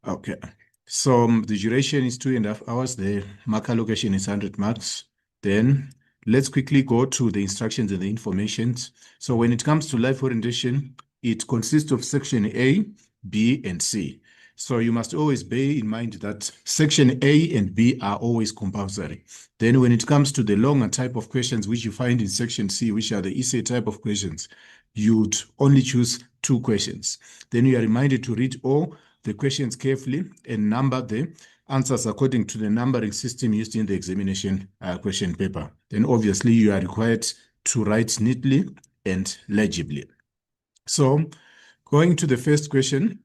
Okay. So the duration is 2.5 hours. The marker location is 100 marks. Then let's quickly go to the instructions and the information. So when it comes to life orientation, it consists of section A, B, and C. So you must always bear in mind that section A and B are always compulsory. Then when it comes to the longer type of questions, which you find in section C, which are the essay type of questions, you'd only choose 2 questions. Then you are reminded to read all the questions carefully and number the answers according to the numbering system used in the examination question paper. Then obviously you are required to write neatly and legibly. So going to the first question,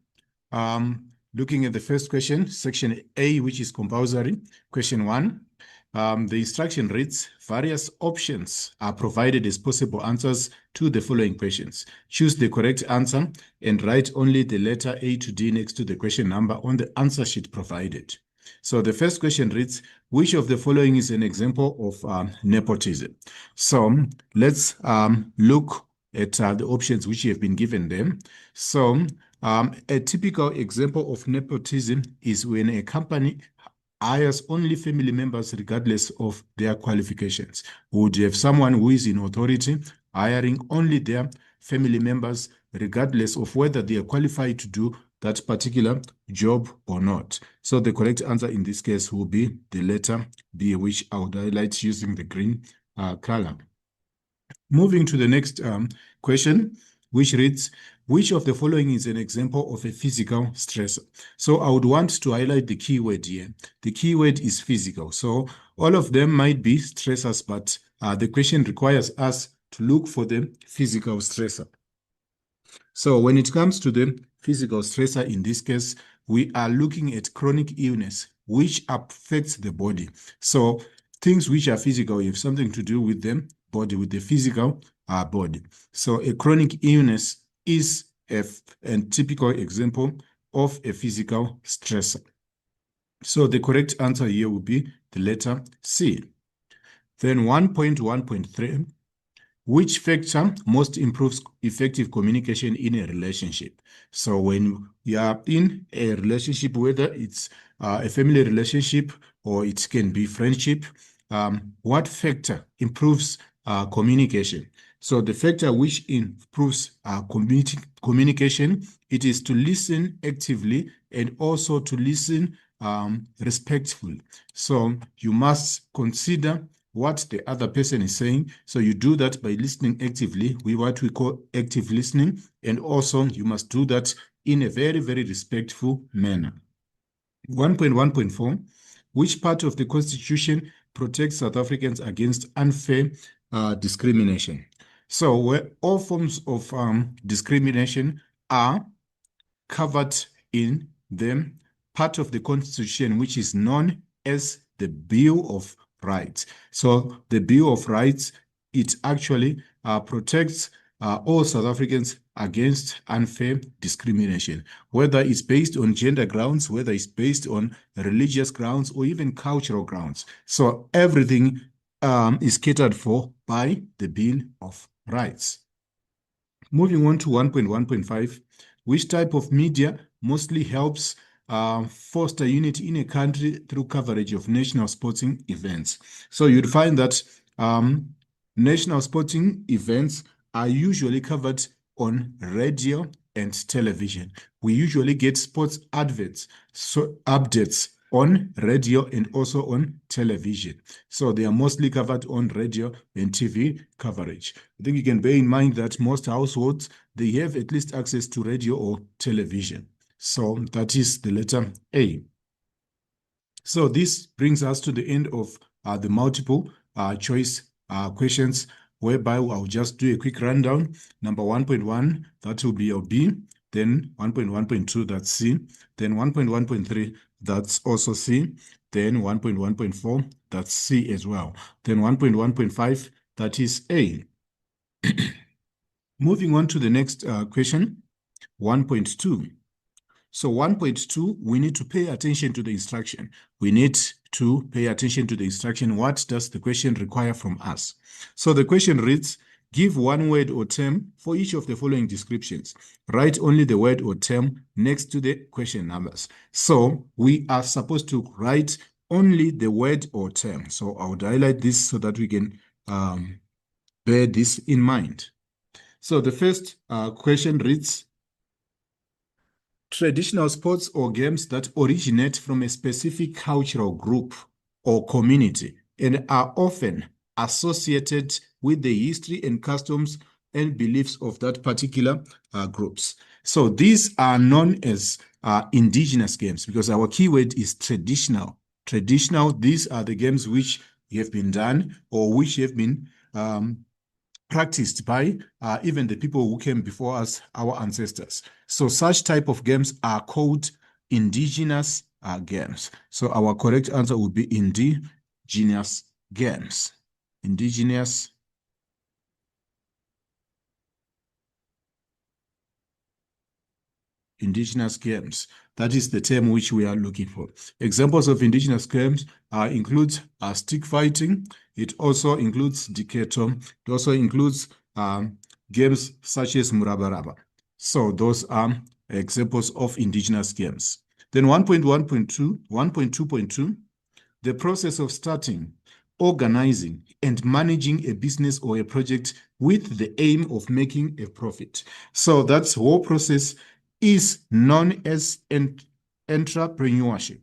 looking at the first question, section A, which is compulsory, question 1, the instruction reads, various options are provided as possible answers to the following questions. Choose the correct answer and write only the letter A to D next to the question number on the answer sheet provided. So the first question reads, which of the following is an example of nepotism? So let's look at the options which have been given them. So a typical example of nepotism is when a company hires only family members regardless of their qualifications. We would have someone who is in authority hiring only their family members regardless of whether they are qualified to do that particular job or not. So the correct answer in this case will be the letter B, which I would highlight using the green color. Moving to the next question, which reads, which of the following is an example of a physical stressor? So I would want to highlight the key word here. The key word is physical. So all of them might be stressors, but the question requires us to look for the physical stressor. So when it comes to the physical stressor, in this case, we are looking at chronic illness, which affects the body. So things which are physical have something to do with the body, with the physical body. So a chronic illness is a typical example of a physical stressor. So the correct answer here would be the letter C. Then 1.1.3, which factor most improves effective communication in a relationship? So when you are in a relationship, whether it's a family relationship or it can be friendship, what factor improves communication? So the factor which improves communication, it is to listen actively and also to listen respectfully. So you must consider what the other person is saying. So you do that by listening actively, with what we call active listening. And also you must do that in a very, very respectful manner. 1.1.4, which part of the Constitution protects South Africans against unfair discrimination? So where all forms of discrimination are covered in the part of the Constitution which is known as the Bill of Rights. So the Bill of Rights, it actually protects all South Africans against unfair discrimination, whether it's based on gender grounds, whether it's based on religious grounds, or even cultural grounds. So everything is catered for by the Bill of Rights. Moving on to 1.1.5, which type of media mostly helps foster unity in a country through coverage of national sporting events? So you'd find that national sporting events are usually covered on radio and television. We usually get sports adverts, so updates on radio and also on television. So they are mostly covered on radio and TV coverage. I think you can bear in mind that most households, they have at least access to radio or television. So that is the letter A. So this brings us to the end of the multiple choice questions, whereby I'll just do a quick rundown. Number 1.1, that will be your B. Then 1.1.2, that's C. Then 1.1.3, that's also C. Then 1.1.4, that's C as well. Then 1.1.5, that is A. Moving on to the next question, 1.2. So 1.2, we need to pay attention to the instruction. We need to pay attention to the instruction. What does the question require from us? So the question reads, Give one word or term for each of the following descriptions. Write only the word or term next to the question numbers. So we are supposed to write only the word or term. So I'll highlight this so that we can bear this in mind. So the first question reads, traditional sports or games that originate from a specific cultural group or community and are often associated with the history and customs and beliefs of that particular groups. So these are known as indigenous games because our keyword is traditional. Traditional, these are the games which have been done or which have been practiced by even the people who came before us, our ancestors. So such type of games are called indigenous games. So our correct answer would be indigenous games. Indigenous games. That is the term which we are looking for. Examples of indigenous games include stick fighting. It also includes diketo. It also includes games such as murabaraba. So those are examples of indigenous games. Then 1.1.2, the process of starting, organizing, and managing a business or a project with the aim of making a profit. So that whole process is known as entrepreneurship.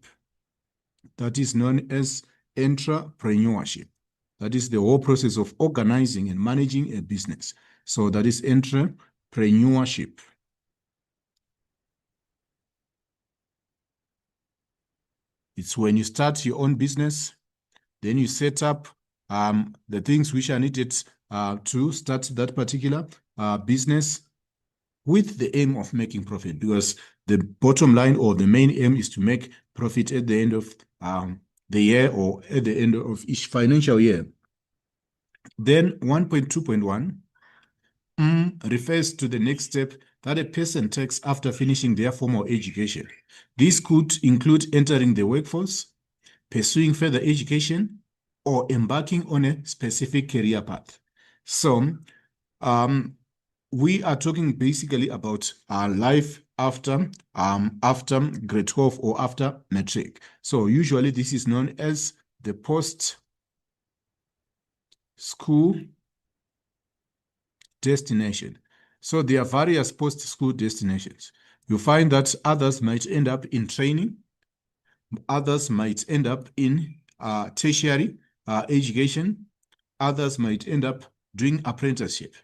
That is known as entrepreneurship. That is the whole process of organizing and managing a business. So that is entrepreneurship. It's when you start your own business, then you set up the things which are needed to start that particular business with the aim of making profit, because the bottom line or the main aim is to make profit at the end of the year or at the end of each financial year. Then 1.2.1 refers to the next step that a person takes after finishing their formal education. This could include entering the workforce, pursuing further education, or embarking on a specific career path. So we are talking basically about our life after grade 12 or after matric. So usually this is known as the post-school destination. So there are various post-school destinations. You find that others might end up in training, others might end up in tertiary education, others might end up doing apprenticeship,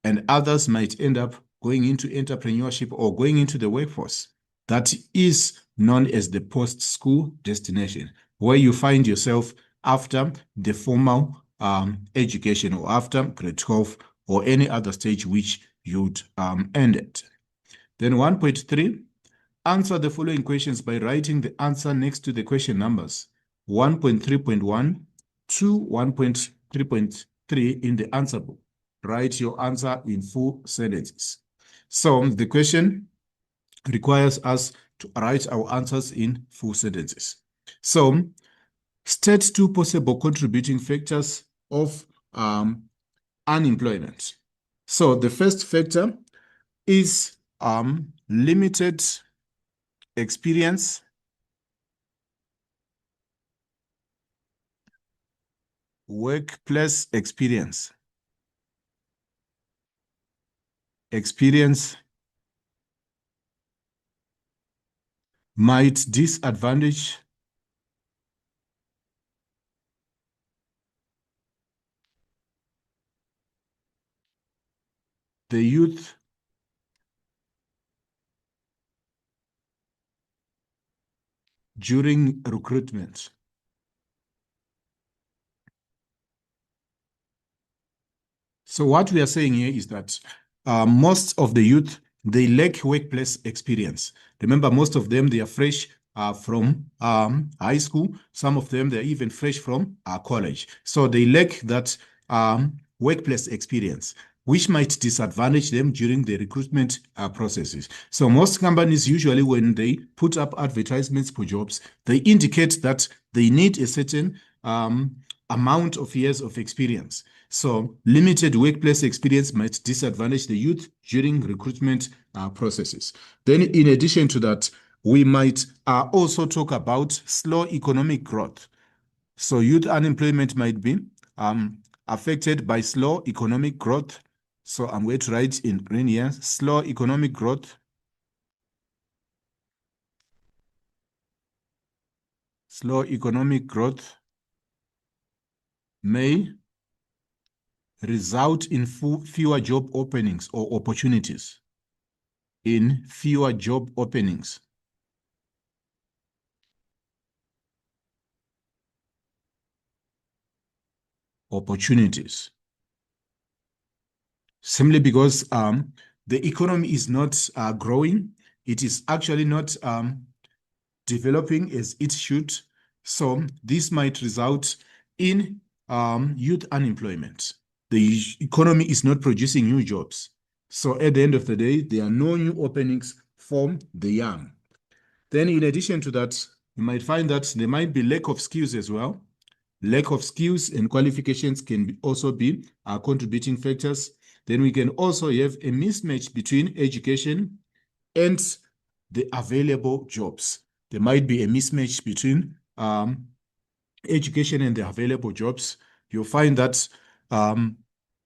and others might end up going into entrepreneurship or going into the workforce. That is known as the post-school destination, where you find yourself after the formal education or after grade 12 or any other stage which you'd ended. Then 1.3, answer the following questions by writing the answer next to the question numbers 1.3.1 to 1.3.3 in the answer book. Write your answer in full sentences. So the question requires us to write our answers in full sentences. So state 2 possible contributing factors of unemployment. So the first factor is limited experience, workplace experience. Experience might disadvantage the youth during recruitment. So what we are saying here is that most of the youth, they lack workplace experience. Remember, most of them, they are fresh from high school. Some of them, they're even fresh from college. So they lack that workplace experience, which might disadvantage them during the recruitment processes. So most companies, usually when they put up advertisements for jobs, they indicate that they need a certain amount of years of experience. So limited workplace experience might disadvantage the youth during recruitment processes. Then in addition to that, we might also talk about slow economic growth. So youth unemployment might be affected by slow economic growth. So I'm going to write in green here, slow economic growth. Slow economic growth may result in fewer job openings or opportunities. In fewer job openings. Opportunities. Simply because the economy is not growing. It is actually not developing as it should. So this might result in youth unemployment. The economy is not producing new jobs. So at the end of the day, there are no new openings for the young. Then in addition to that, you might find that there might be lack of skills as well. Lack of skills and qualifications can also be contributing factors. Then we can also have a mismatch between education and the available jobs. There might be a mismatch between education and the available jobs. You'll find that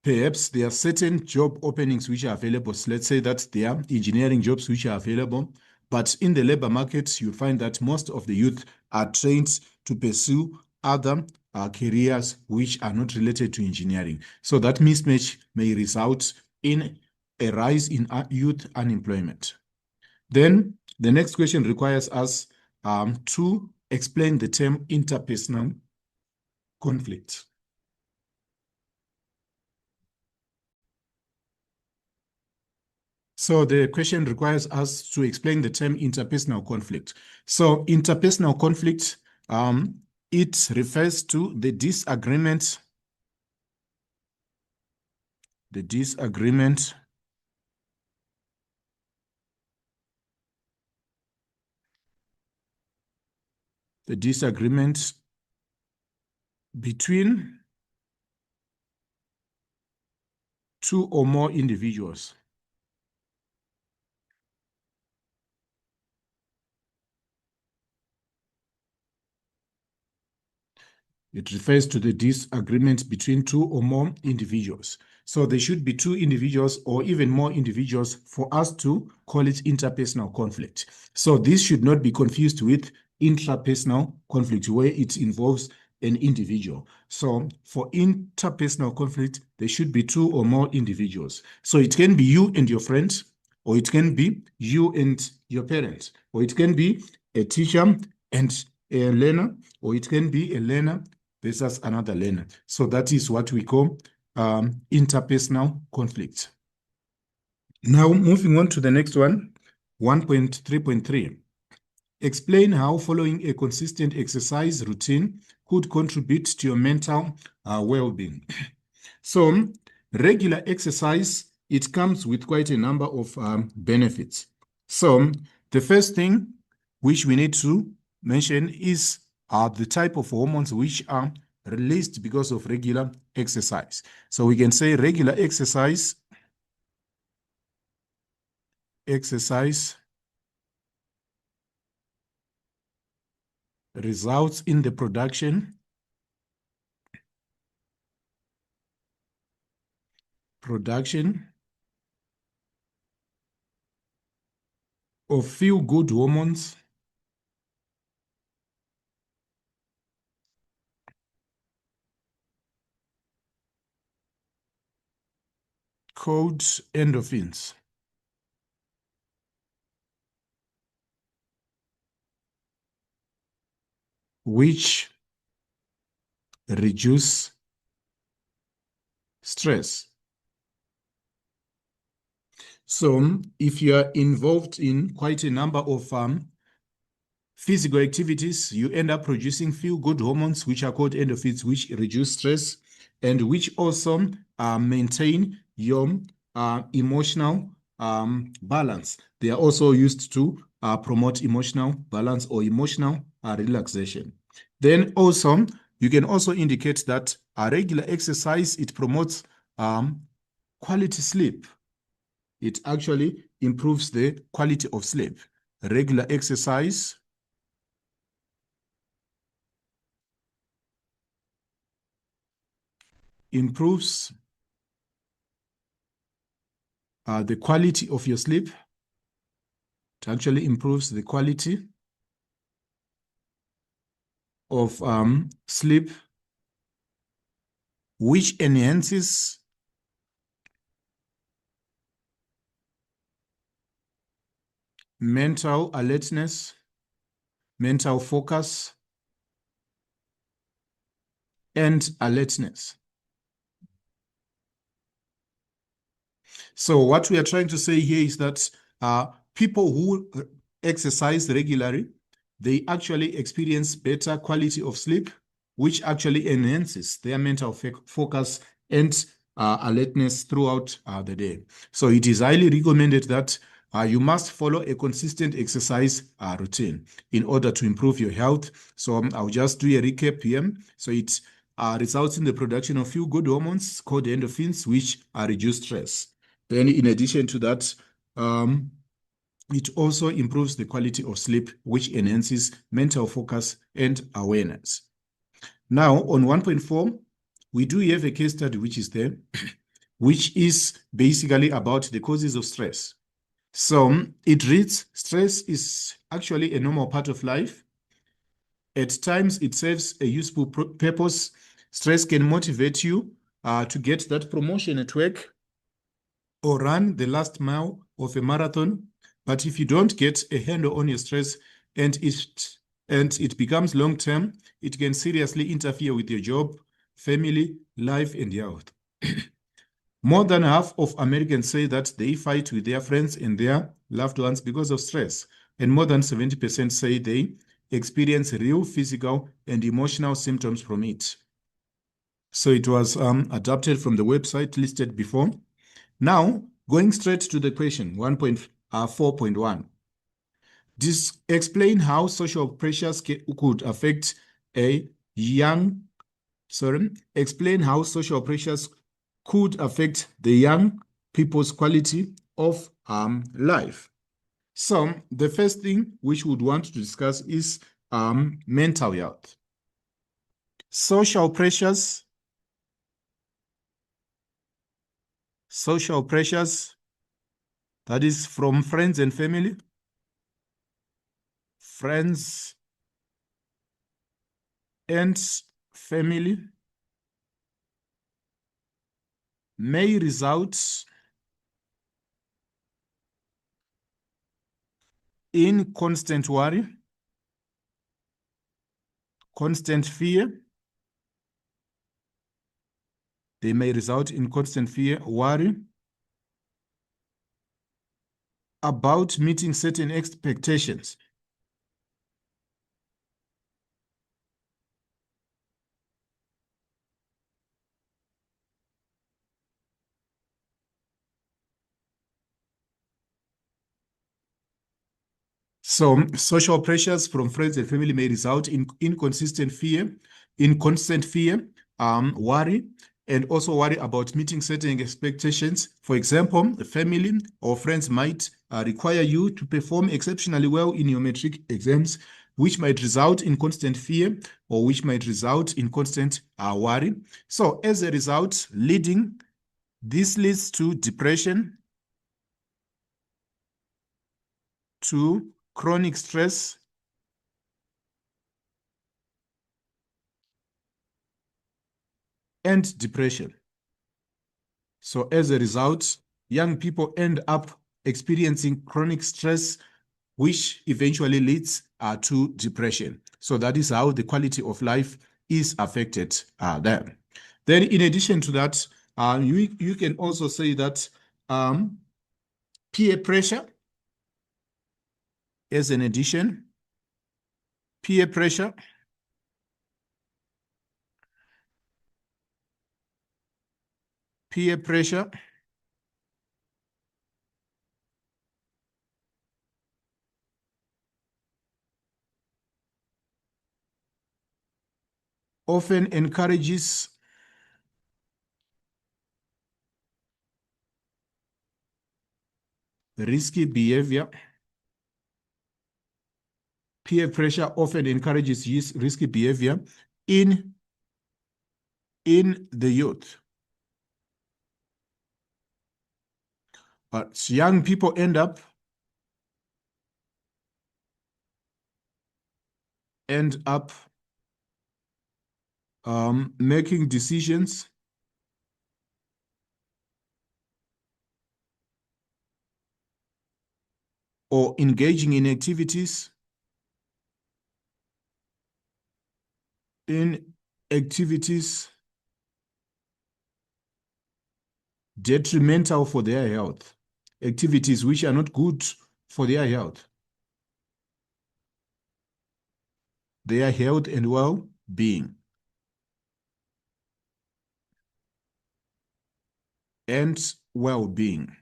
perhaps there are certain job openings which are available. So let's say that there are engineering jobs which are available. But in the labor market, you find that most of the youth are trained to pursue other careers which are not related to engineering. So that mismatch may result in a rise in youth unemployment. Then the next question requires us to explain the term interpersonal conflict. So the question requires us to explain the term interpersonal conflict. So interpersonal conflict, it refers to the disagreement between two or more individuals. It refers to the disagreement between two or more individuals. So there should be two individuals or even more individuals for us to call it interpersonal conflict. So this should not be confused with intrapersonal conflict, where it involves an individual. So for interpersonal conflict, there should be two or more individuals. So it can be you and your friend, or it can be you and your parents, or it can be a teacher and a learner, or it can be a learner versus another learner. So that is what we call interpersonal conflict. Now, moving on to the next one, 1.3.3. Explain how following a consistent exercise routine could contribute to your mental well-being. So, regular exercise, it comes with quite a number of benefits. So, the first thing which we need to mention is the type of hormones which are released because of regular exercise. So we can say regular exercise results in the production of feel-good hormones called endorphins, which reduce stress. So if you are involved in quite a number of physical activities, you end up producing feel-good hormones, which are called endorphins, which reduce stress and which also maintain your emotional balance. They are also used to promote emotional balance or emotional relaxation. Then also, You can also indicate that a regular exercise, it promotes quality sleep. It actually improves the quality of sleep. Regular exercise improves the quality of your sleep. It actually improves the quality of sleep, which enhances mental alertness, mental focus, and alertness. So what we are trying to say here is that people who exercise regularly, they actually experience better quality of sleep, which actually enhances their mental focus and alertness throughout the day. So it is highly recommended that you must follow a consistent exercise routine in order to improve your health. So I'll just do a recap here. So it results in the production of few good hormones called endorphins, which reduce stress. Then in addition to that, it also improves the quality of sleep, which enhances mental focus and awareness. Now, on 1.4, we do have a case study which is there, which is basically about the causes of stress. So it reads, stress is actually a normal part of life. At times, it serves a useful purpose. Stress can motivate you to get that promotion at work or run the last mile of a marathon. But if you don't get a handle on your stress and it becomes long term, it can seriously interfere with your job, family, life, and health. More than half of Americans say that they fight with their friends and their loved ones because of stress. And more than 70% say they experience real physical and emotional symptoms from it. So it was adapted from the website listed before. Now, going straight to the question, 1.4.1. Explain how social pressures could affect a young, explain how social pressures could affect the young people's quality of life. So the first thing which we would want to discuss is mental health. Social pressures that is from friends and family, friends and family may result in constant worry, constant fear. They may result in constant fear, worry about meeting certain expectations. So social pressures from friends and family may result in constant fear, worry, and also worry about meeting certain expectations. For example, the family or friends might require you to perform exceptionally well in your metric exams, which might result in constant fear or which might result in constant worry. So as a result, this leads to depression, to chronic stress, and depression. So as a result, young people end up experiencing chronic stress, which eventually leads to depression. So that is how the quality of life is affected there. Then in addition to that, you can also say that peer pressure as an addition, peer pressure peer pressure often encourages risky behavior. Peer pressure often encourages risky behavior in the youth. But young people end up making decisions or engaging in activities detrimental for their health, activities which are not good for their health and well-being.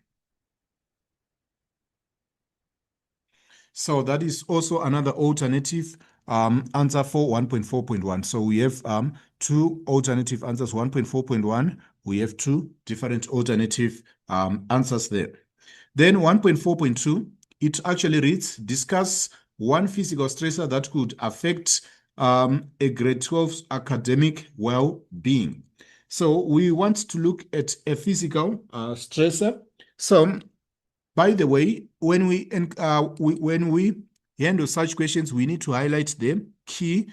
So that is also another alternative answer for 1.4.1. So we have two alternative answers, 1.4.1. We have two different alternative answers there. Then 1.4.2, it actually reads, discuss one physical stressor that could affect a grade 12's academic well-being. So we want to look at a physical stressor. So, by the way, when we handle such questions, we need to highlight the key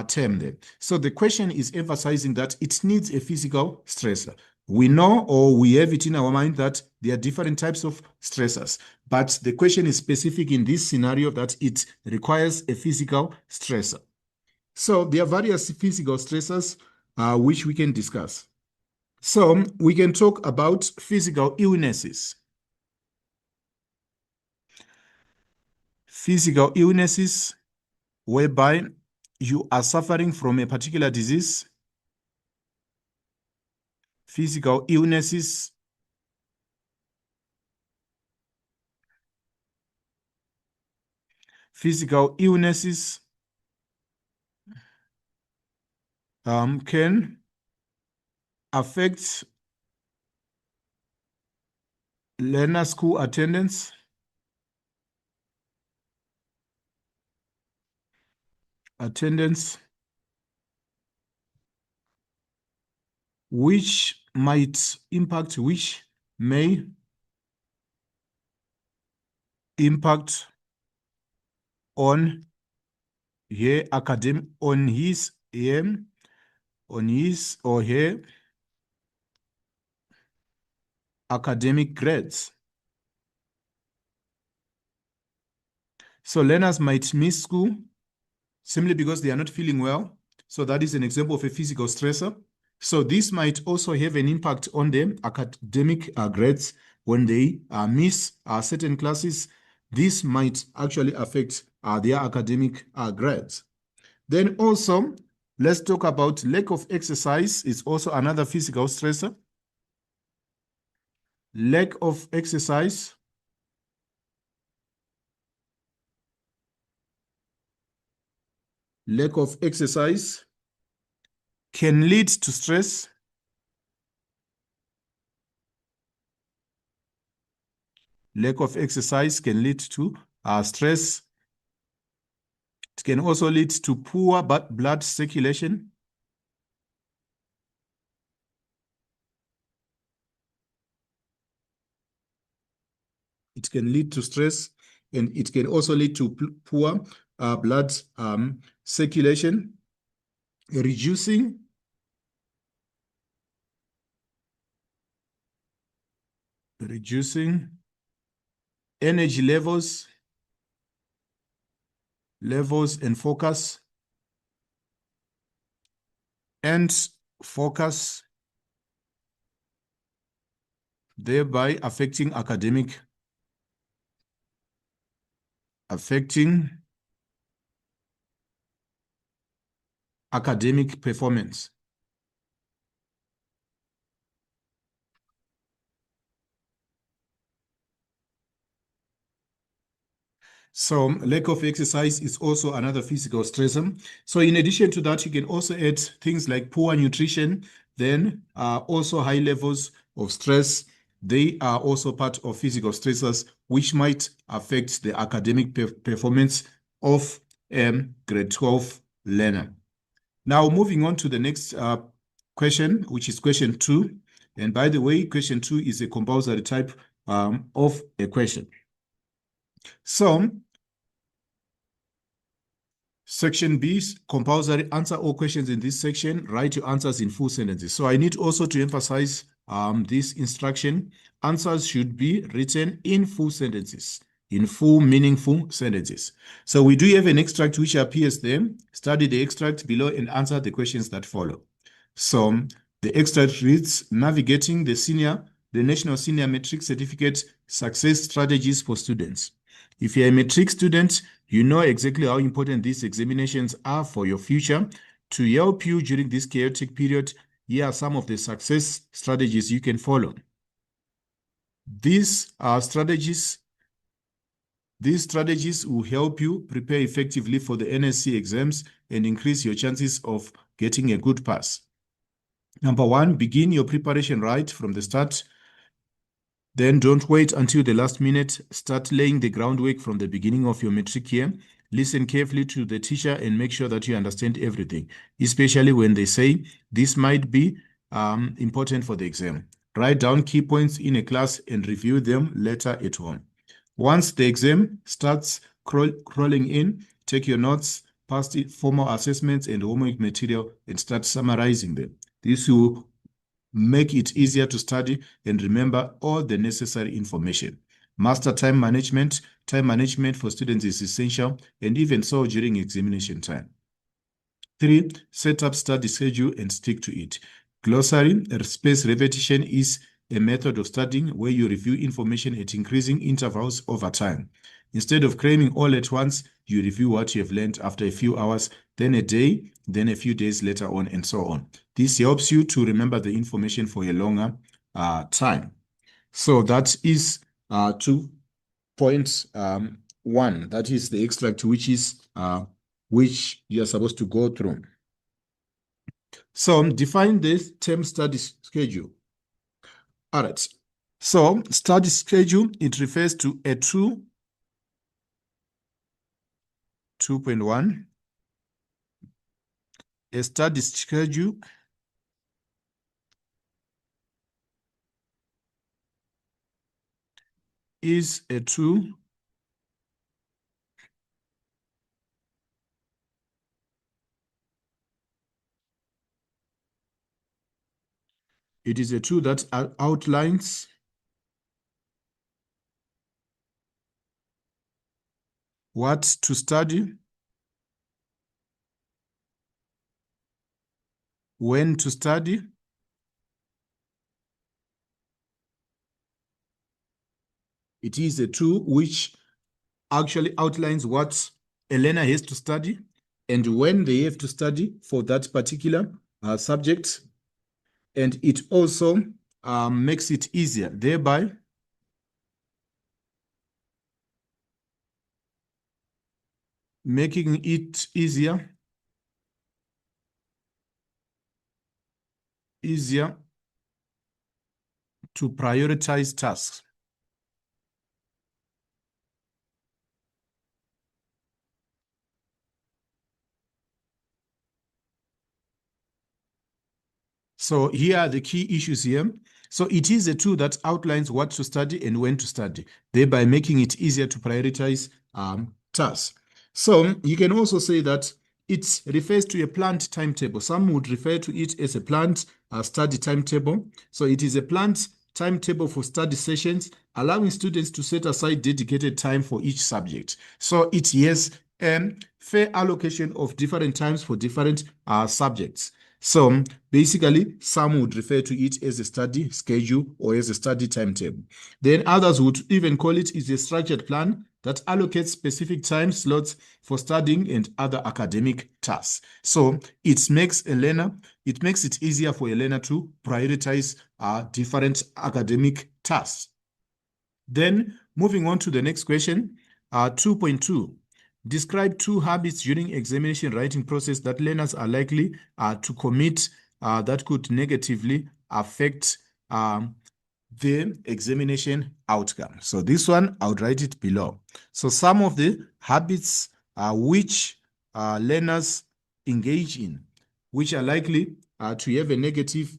term there. So the question is emphasizing that it needs a physical stressor. We know, or we have it in our mind, that there are different types of stressors, but the question is specific in this scenario that it requires a physical stressor. So there are various physical stressors which we can discuss. So we can talk about physical illnesses. Physical illnesses whereby you are suffering from a particular disease. Physical illnesses can affect learner school attendance, which may impact on his or her academic grades. So learners might miss school simply because they are not feeling well. So that is an example of a physical stressor. So this might also have an impact on their academic grades when they miss certain classes. This might actually affect their academic grades. Then also, let's talk about lack of exercise. Is also another physical stressor. Lack of exercise can lead to stress. Lack of exercise can lead to stress. It can also lead to poor blood circulation. It can lead to stress, and it can also lead to poor blood circulation, reducing energy levels and focus, thereby affecting academic performance. So lack of exercise is also another physical stressor. So in addition to that, you can also add things like poor nutrition, then also high levels of stress. They are also part of physical stressors, which might affect the academic performance of grade 12 learner. Now, moving on to the next question, which is question 2. And by the way, question 2 is a compulsory type of a question. So, section B is compulsory. Answer all questions in this section. Write your answers in full sentences. So I need also to emphasize this instruction. Answers should be written in full sentences, in full, meaningful sentences. So we do have an extract which appears there. Study the extract below and answer the questions that follow. So the extract reads, navigating the National Senior Matric Certificate Success Strategies for Students. If you're a matric student, you know exactly how important these examinations are for your future. To help you during this chaotic period, here are some of the success strategies you can follow. These strategies will help you prepare effectively for the NSC exams and increase your chances of getting a good pass. Number 1, begin your preparation right from the start. Then don't wait until the last minute. Start laying the groundwork from the beginning of your matric year. Listen carefully to the teacher and make sure that you understand everything, especially when they say this might be important for the exam. Write down key points in a class and review them later at home. Once the exam starts crawling in, take your notes, past formal assessments and homework material and start summarizing them. This will make it easier to study and remember all the necessary information. Master time management. Time management for students is essential, and even so during examination time. 3, set up study schedule and stick to it. Glossary. Spaced repetition is a method of studying where you review information at increasing intervals over time. Instead of cramming all at once, you review what you have learned after a few hours, then a day, then a few days later on, and so on. This helps you to remember the information for a longer time. So that is 2.1. That is the extract which you are supposed to go through. So define the term study schedule. All right. So study schedule, it refers to a 2.1. A study schedule is a tool It is a tool that outlines what to study, when to study, it is a tool which actually outlines what a learner has to study and when they have to study for that particular subject. And it also makes it easier, thereby making it easier to prioritize tasks. So here are the key issues here. So it is a tool that outlines what to study and when to study, thereby making it easier to prioritize tasks. So you can also say that it refers to a planned timetable. Some would refer to it as a planned study timetable. So it is a planned timetable for study sessions, allowing students to set aside dedicated time for each subject. So it has fair allocation of different times for different subjects. So basically, some would refer to it as a study schedule or as a study timetable. Then others would even call it as a structured plan that allocates specific time slots for studying and other academic tasks. So it makes it easier for a learner to prioritize different academic tasks. Then moving on to the next question, 2.2. Describe 2 habits during examination writing process that learners are likely to commit that could negatively affect the examination outcome. So this one, I would write it below. So some of the habits which learners engage in, which are likely to have a negative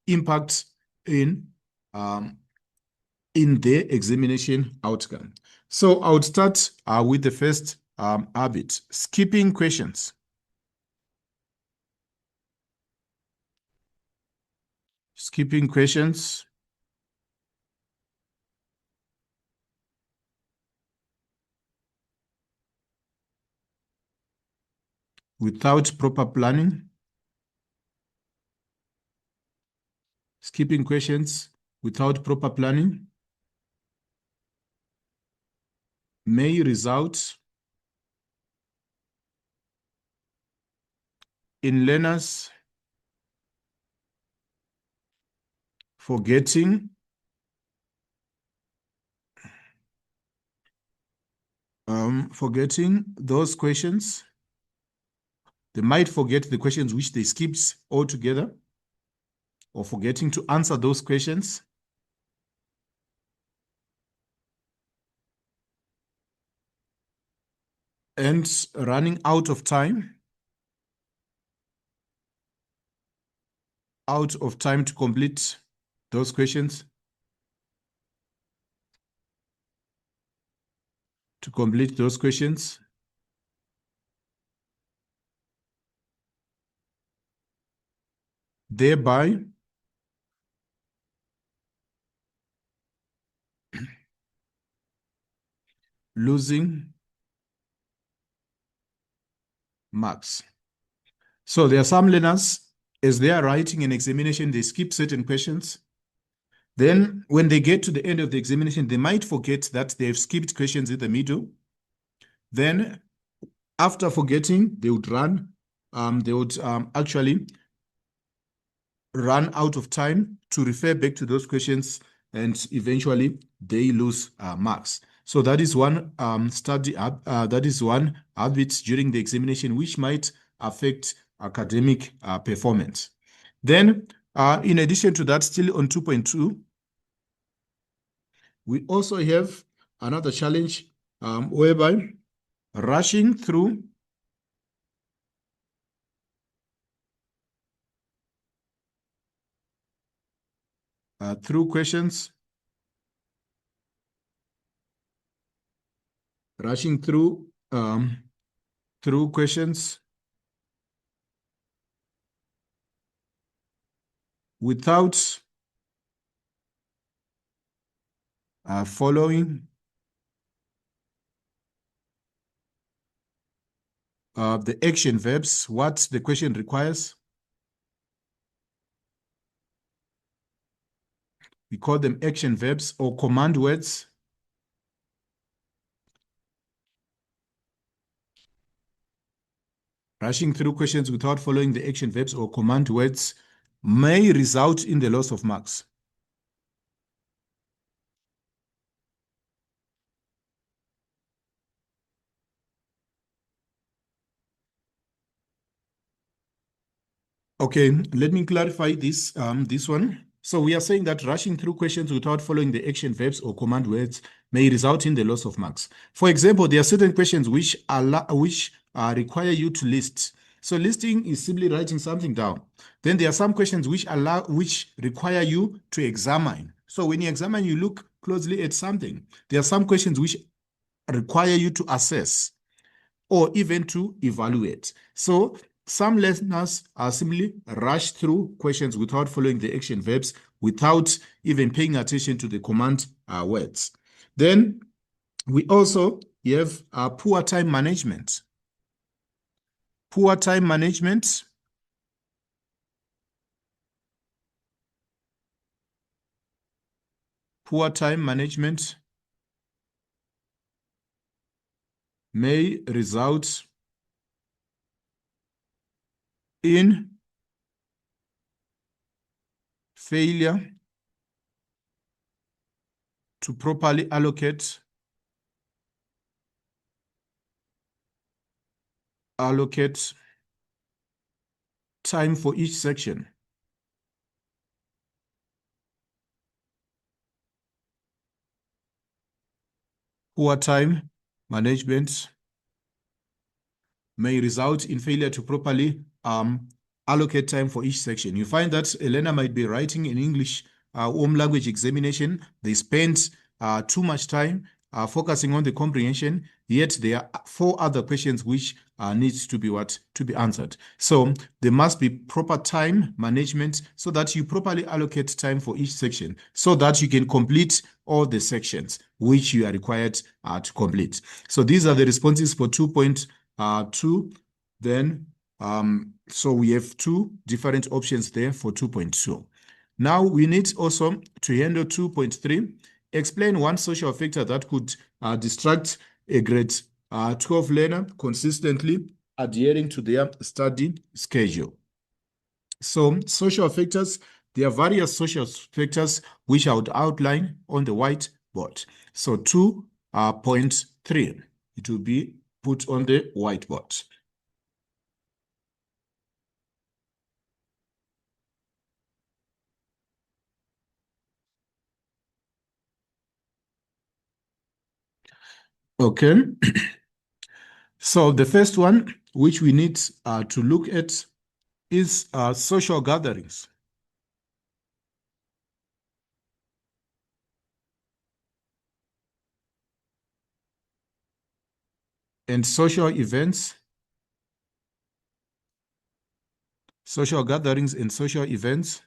impact in their examination outcome. So I would start with the first habit, skipping questions. Skipping questions. Without proper planning. Skipping questions without proper planning may result in learners forgetting those questions. They might forget the questions which they skipped altogether, or forgetting to answer those questions. And running out of time. To complete those questions. Thereby losing marks. So there are some learners, as they are writing an examination, they skip certain questions. Then when they get to the end of the examination, they might forget that they've skipped questions in the middle. Then after forgetting, they would actually run out of time to refer back to those questions, and eventually they lose marks. So that is one that is one habit during the examination which might affect academic performance. Then, in addition to that, still on 2.2, we also have another challenge whereby rushing through questions, rushing through questions without following the action verbs, what the question requires. We call them action verbs or command words. Rushing through questions without following the action verbs or command words may result in the loss of marks. Okay, let me clarify this one. So we are saying that rushing through questions without following the action verbs or command words may result in the loss of marks. For example, there are certain questions which require you to list. So listing is simply writing something down. Then there are some questions which require you to examine. So when you examine, you look closely at something. There are some questions which require you to assess or even to evaluate. So some learners are simply rush through questions without following the action verbs, without even paying attention to the command words. Then we also have poor time management. Poor time management may result in failure to properly allocate allocate time for each section. Poor time management may result in failure to properly allocate time for each section. You find that a learner might be writing in English home language examination. They spend too much time focusing on the comprehension, yet there are 4 other questions which needs to be answered. So there must be proper time management so that you properly allocate time for each section so that you can complete all the sections which you are required to complete. So these are the responses for 2.2. Then so we have 2 different options there for 2.2. Now we need also to handle 2.3. Explain one social factor that could distract a grade 12 learner consistently adhering to their study schedule. So social factors, there are various social factors which I would outline on the whiteboard. So 2.3, it will be put on the whiteboard. Okay. So the first one, which we need to look at, is social gatherings. And social events. Social gatherings and social events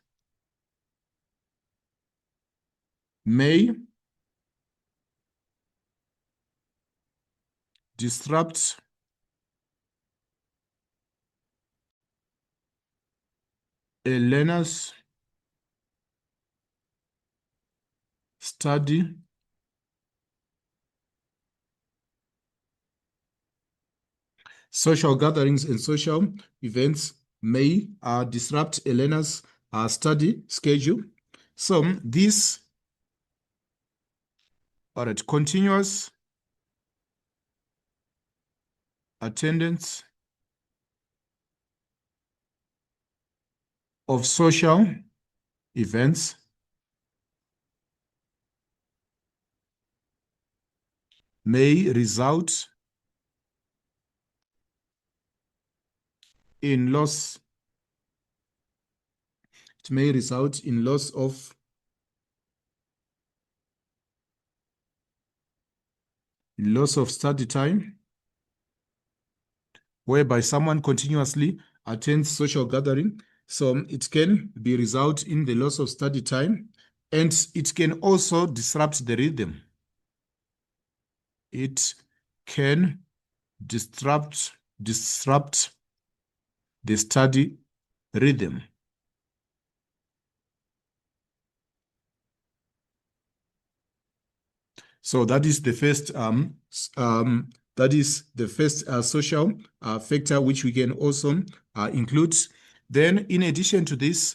may disrupt a learner's study social gatherings and social events may disrupt a learner's study schedule. So this, all right, continuous attendance of social events may result in loss. It may result in loss of study time, whereby someone continuously attends social gathering. So it can be result in the loss of study time, and it can also disrupt the rhythm. It can disrupt the study rhythm. So that is the first social factor which we can also include. Then, in addition to this,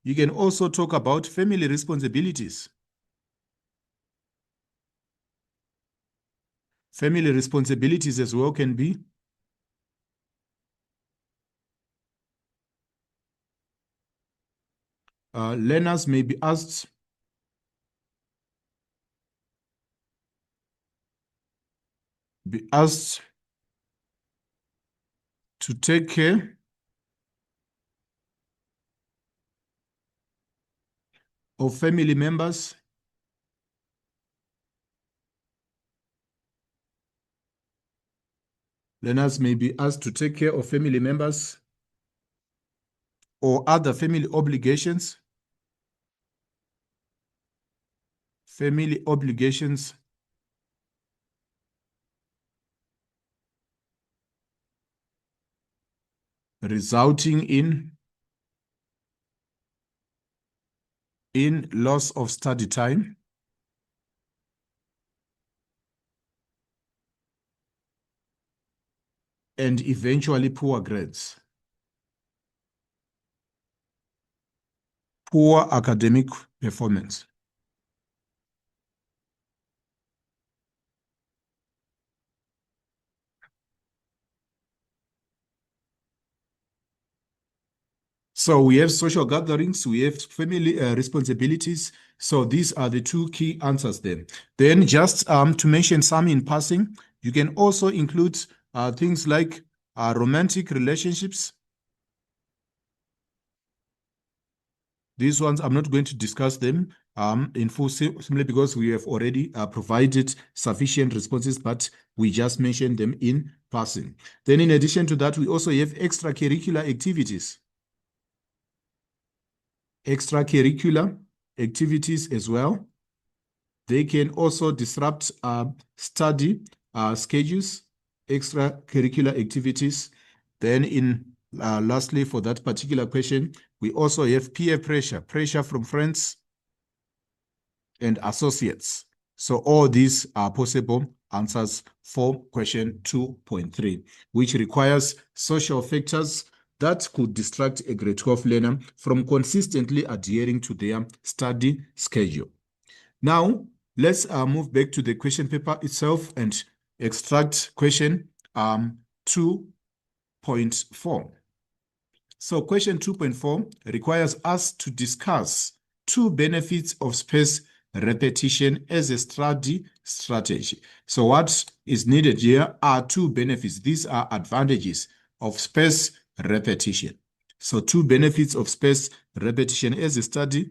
you can also talk about family responsibilities. Family responsibilities as well can be learners may be asked to take care of family members learners may be asked to take care of family members or other family obligations. Family obligations resulting in loss of study time and eventually poor grades. Poor academic performance. So we have social gatherings, we have family responsibilities. So these are the two key answers there. Then just to mention some in passing, you can also include things like romantic relationships. These ones, I'm not going to discuss them in full, simply because we have already provided sufficient responses, but we just mentioned them in passing. Then in addition to that, we also have extracurricular activities. Extracurricular activities as well. They can also disrupt study schedules, extracurricular activities. Then lastly, for that particular question, we also have peer pressure, pressure from friends and associates. So all these are possible answers for question 2.3, which requires social factors that could distract a grade 12 learner from consistently adhering to their study schedule. Now, let's move back to the question paper itself and extract question 2.4. So question 2.4 requires us to discuss two benefits of space repetition as a study strategy. So what is needed here are two benefits. These are advantages of space repetition. So two benefits of space repetition as a study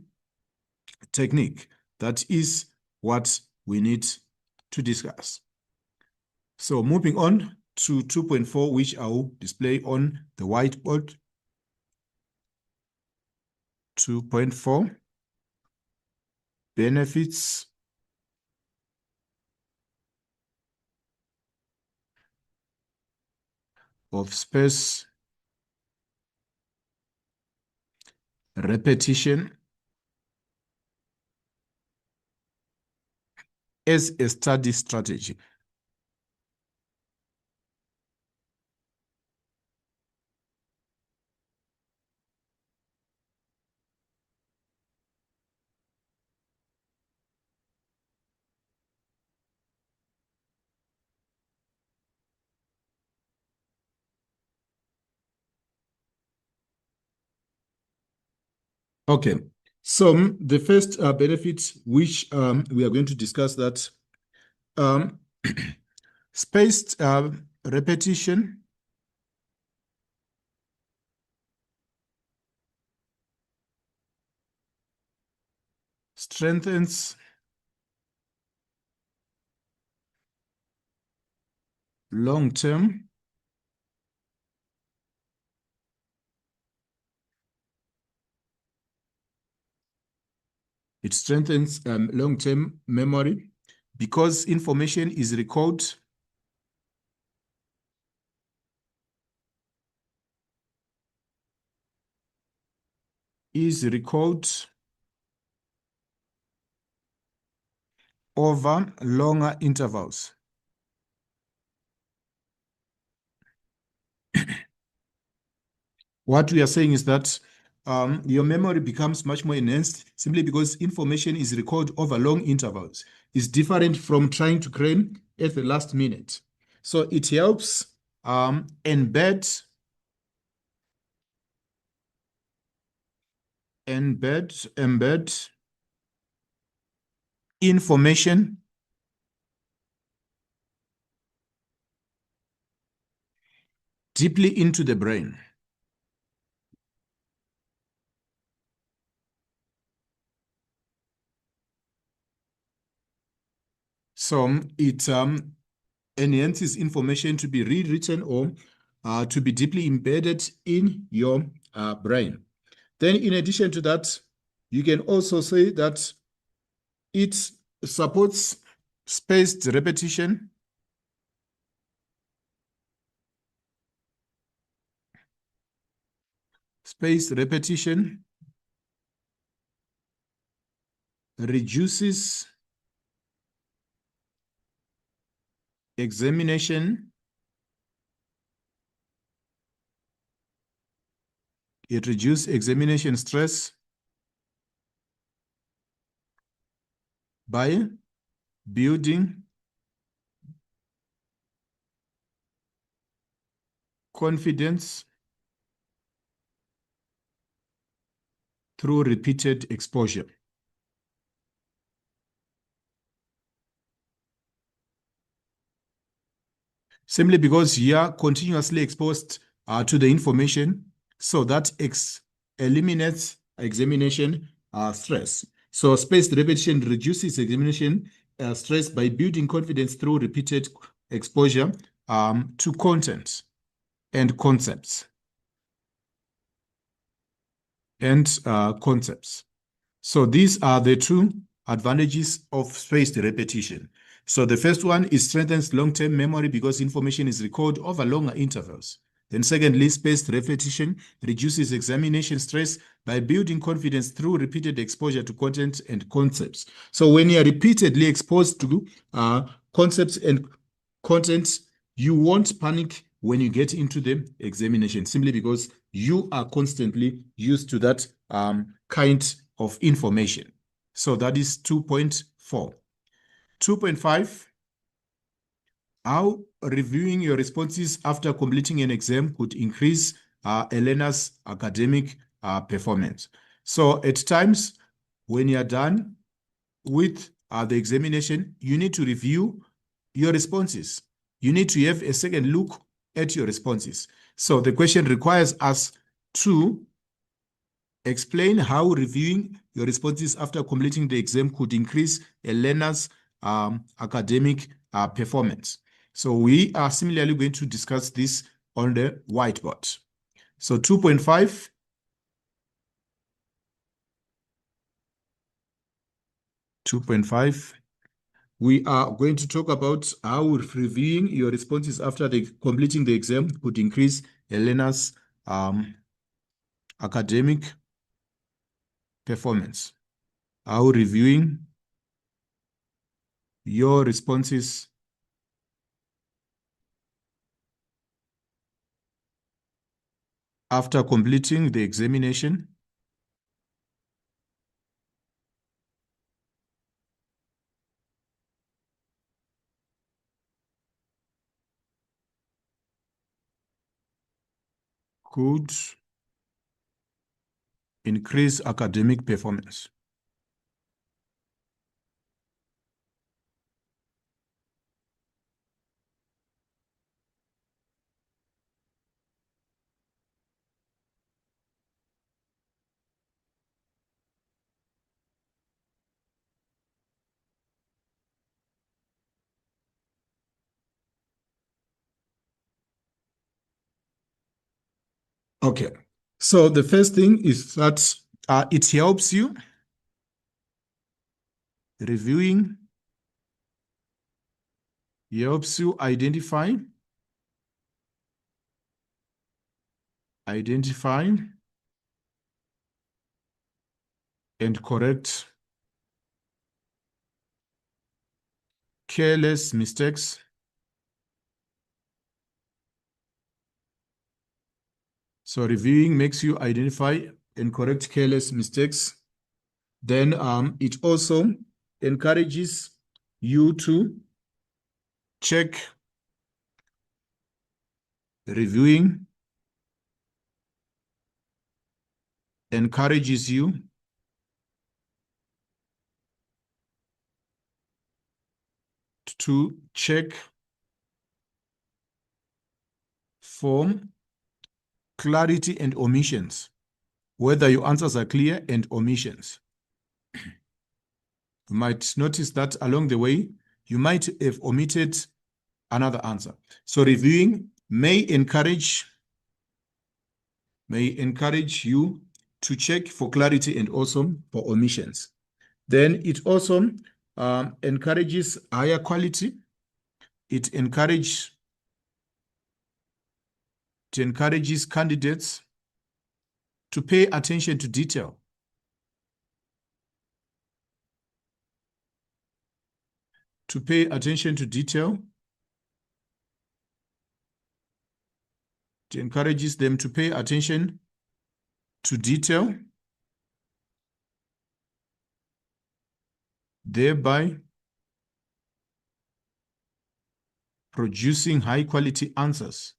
technique. That is what we need to discuss. So moving on to 2.4, which I will display on the whiteboard. 2.4, benefits of space repetition as a study strategy. Okay, so the first benefit which we are going to discuss that spaced repetition strengthens long-term long-term memory because information is recalled over longer intervals. What we are saying is that your memory becomes much more enhanced simply because information is recalled over long intervals. It's different from trying to cram at the last minute. So it helps embed information deeply into the brain. So it enhances information to be rewritten or to be deeply embedded in your brain. Then in addition to that, you can also say that it supports spaced repetition. Spaced repetition reduces examination. It reduces examination stress by building confidence through repeated exposure. Simply because you are continuously exposed to the information, so that eliminates examination stress. So spaced repetition reduces examination stress by building confidence through repeated exposure to content and concepts. So these are the two advantages of spaced repetition. So the first one is strengthens long-term memory because information is recalled over longer intervals. Then secondly, spaced repetition reduces examination stress by building confidence through repeated exposure to content and concepts. So when you are repeatedly exposed to concepts and content, you won't panic when you get into the examination, simply because you are constantly used to that kind of information. So that is 2.4. 2.5, how reviewing your responses after completing an exam could increase a learner's academic performance. So at times, when you are done with the examination, you need to review your responses. You need to have a second look at your responses. So the question requires us to explain how reviewing your responses after completing the exam could increase a learner's academic performance. So we are similarly going to discuss this on the whiteboard. So 2.5. We are going to talk about how reviewing your responses after completing the exam could increase a learner's academic performance. How reviewing your responses after completing the examination could increase academic performance. Okay, so the first thing is that it helps you reviewing, helps you identify and correct careless mistakes. So reviewing makes you identify and correct careless mistakes. Then it also encourages you to check. Reviewing encourages you to check for clarity and omissions, whether your answers are clear and omissions. You might notice that along the way, you might have omitted another answer. So reviewing may encourage you to check for clarity and also for omissions. Then it also encourages higher quality. It encourages candidates to pay attention to detail. To pay attention to detail. It encourages them to pay attention to detail, thereby producing high-quality answers.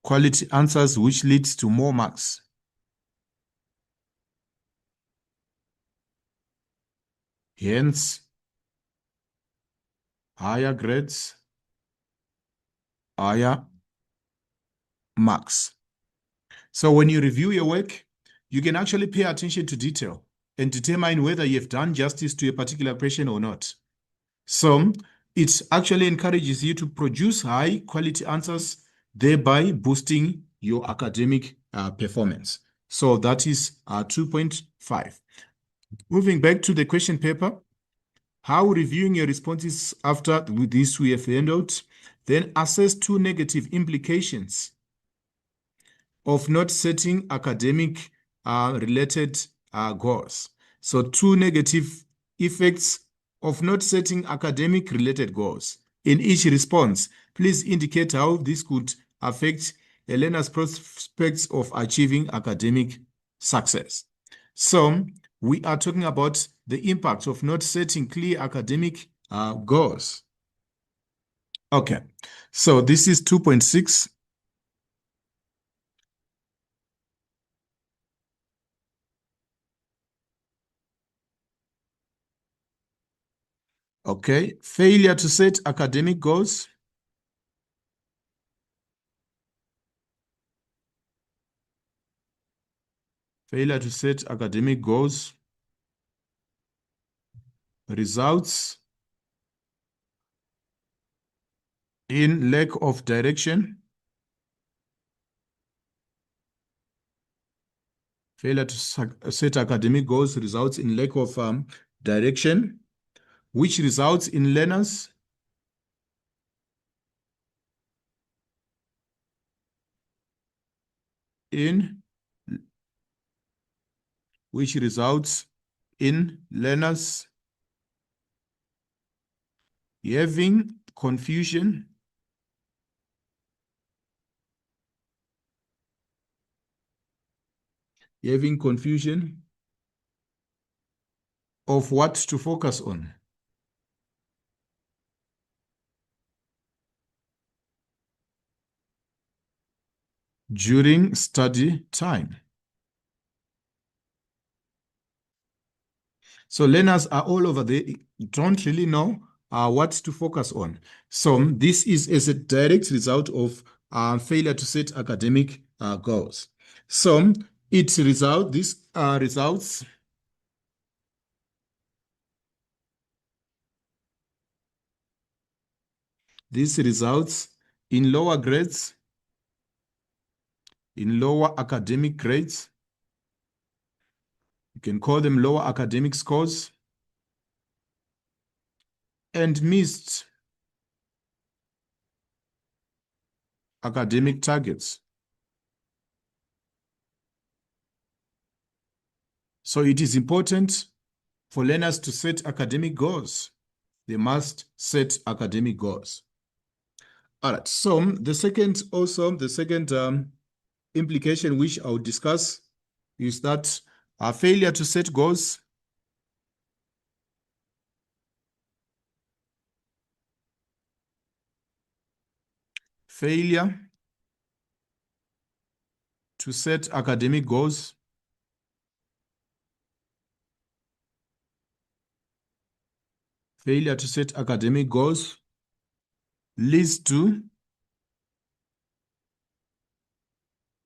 quality answers, which leads to more marks. Hence, higher grades, higher marks. So when you review your work, you can actually pay attention to detail and determine whether you've done justice to a particular question or not. So it actually encourages you to produce high quality answers, thereby boosting your academic performance. So that is 2.5. Moving back to the question paper, how reviewing your responses after with this we have found out, then assess two negative implications of not setting academic related goals. So two negative effects of not setting academic related goals. In each response, please indicate how this could affect a learner's prospects of achieving academic success. So we are talking about the impact of not setting clear academic goals. Okay, so this is 2.6. Okay, failure to set academic goals. Failure to set academic goals results in lack of direction. Failure to set academic goals results in lack of direction, which results in learners in which results in learners having confusion of what to focus on. During study time. So learners are all over, they don't really know what to focus on. So this is as a direct result of failure to set academic goals. So this results in lower grades, in lower academic grades. You can call them lower academic scores, and missed academic targets. So it is important for learners to set academic goals. They must set academic goals. All right, so the second implication which I'll discuss is that failure to set goals failure to set academic goals leads to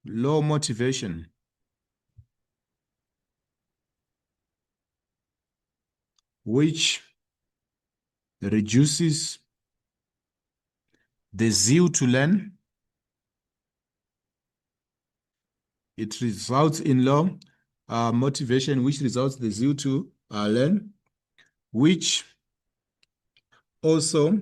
low motivation, which reduces the zeal to learn. It results in low motivation, which results the zeal to learn, which also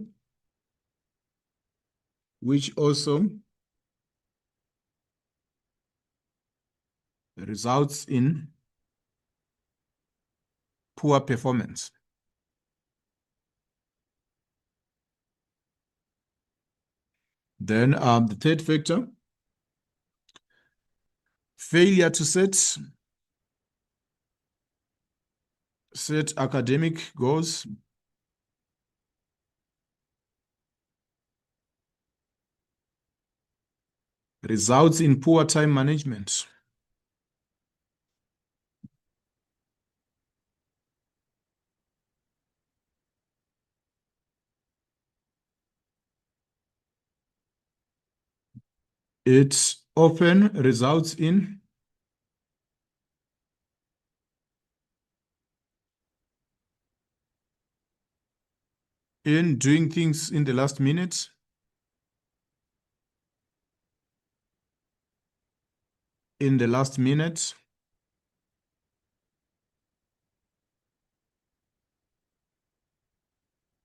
results in poor performance. Then the third factor, failure to set academic goals results in poor time management. It often results in doing things in the last minute,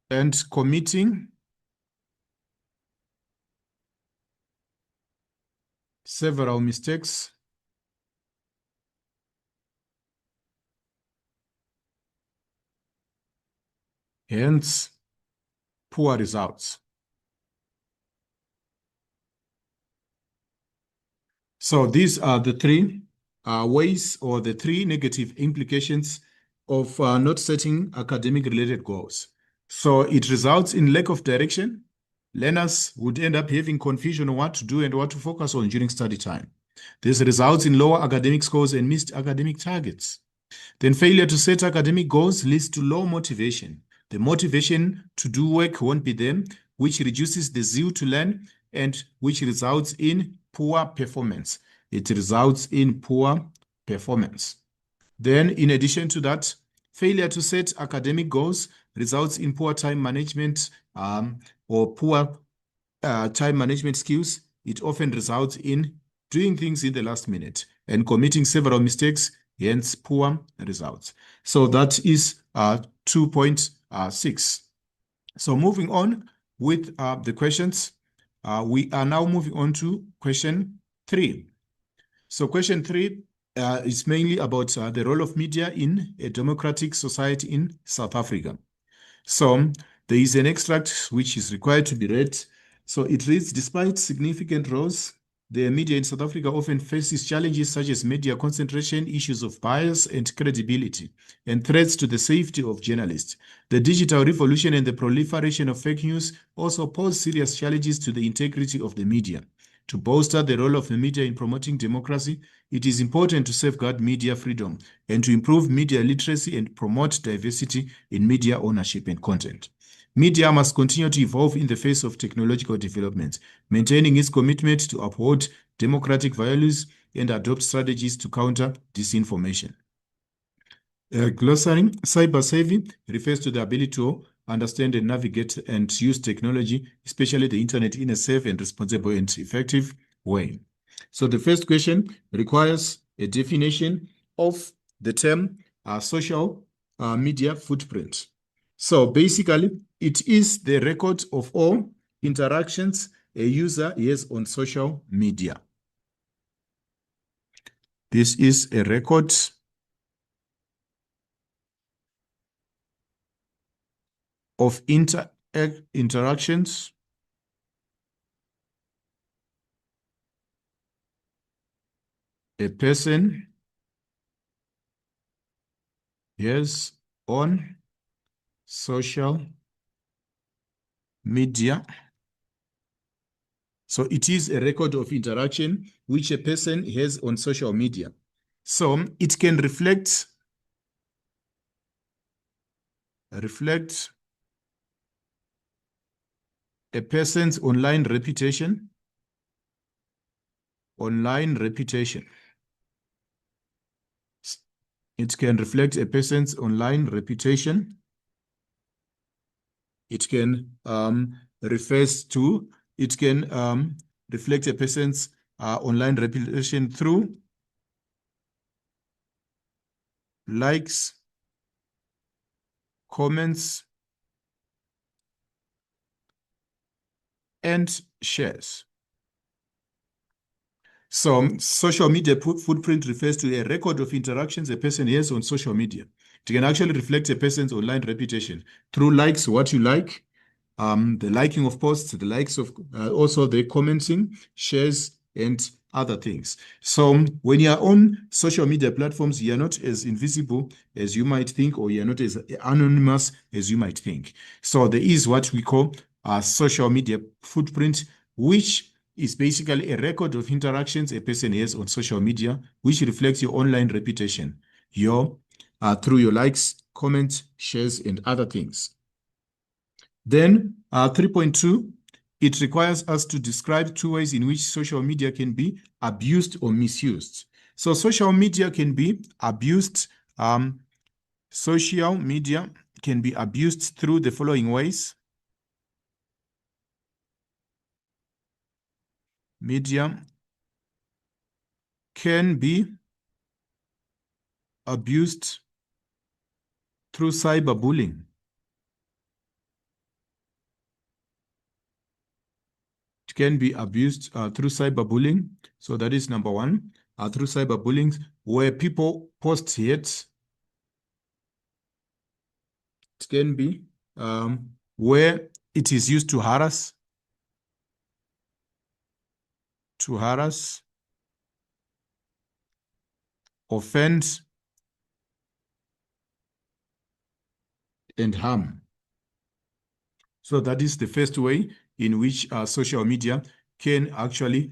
and committing several mistakes, hence poor results. So these are the three ways or the three negative implications of not setting academic-related goals. So it results in lack of direction. Learners would end up having confusion on what to do and what to focus on during study time. This results in lower academic scores and missed academic targets. Then failure to set academic goals leads to low motivation. The motivation to do work won't be there, which reduces the zeal to learn and which results in poor performance. It results in poor performance. Then, in addition to that, failure to set academic goals results in poor time management or poor time management skills. It often results in doing things in the last minute and committing several mistakes, hence poor results. So that is 2.6. So moving on with the questions, we are now moving on to question 3. So question 3 is mainly about the role of media in a democratic society in South Africa. So there is an extract which is required to be read. So it reads, despite significant roles, the media in South Africa often faces challenges such as media concentration, issues of bias and credibility, and threats to the safety of journalists. The digital revolution and the proliferation of fake news also pose serious challenges to the integrity of the media. To bolster the role of the media in promoting democracy, it is important to safeguard media freedom and to improve media literacy and promote diversity in media ownership and content. Media must continue to evolve in the face of technological developments, maintaining its commitment to uphold democratic values and adopt strategies to counter disinformation. Glossary, cyber savvy refers to the ability to understand and navigate and use technology, especially the internet, in a safe and responsible and effective way. So the first question requires a definition of the term social media footprint. So basically, it is the record of all interactions a user has on social media. This is a record of interactions a person has on social media. So it is a record of interaction which a person has on social media. So it can reflect a person's online reputation. It can reflect a person's online reputation. It can reflect a person's online reputation through likes, comments, and shares. So social media footprint refers to a record of interactions a person has on social media. It can actually reflect a person's online reputation through likes, what you like, the liking of posts, the likes of also the commenting, shares, and other things. So when you are on social media platforms, you are not as invisible as you might think, or you are not as anonymous as you might think. So there is what we call a social media footprint, which is basically a record of interactions a person has on social media, which reflects your online reputation, through your likes, comments, shares, and other things. Then 3.2, it requires us to describe two ways in which social media can be abused or misused. So social media can be abused. Social media can be abused through the following ways. Media can be abused through cyberbullying. It can be abused through cyberbullying. So that is number one, through cyberbullying, where people post hate. It can be where it is used to harass, offend, and harm. So that is the first way in which social media can actually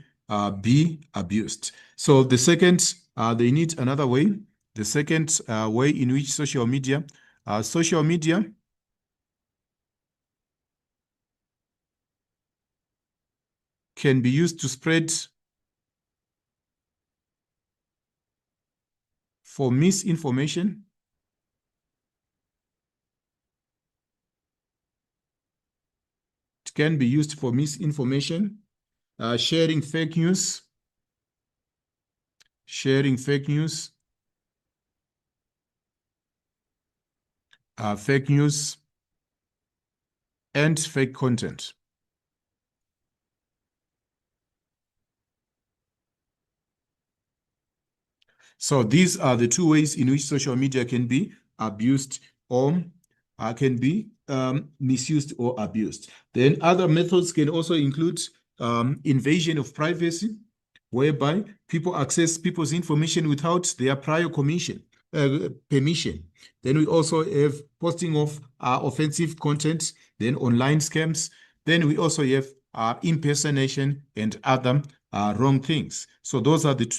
be abused. So the second, they need another way. The second way in which social media can be used to spread for misinformation. It can be used for misinformation, sharing fake news, fake news, and fake content. So these are the two ways in which social media can be abused or can be misused or abused. Then other methods can also include invasion of privacy, whereby people access people's information without their prior permission. Then we also have posting of offensive content, then online scams. Then we also have impersonation and other wrong things. So those are the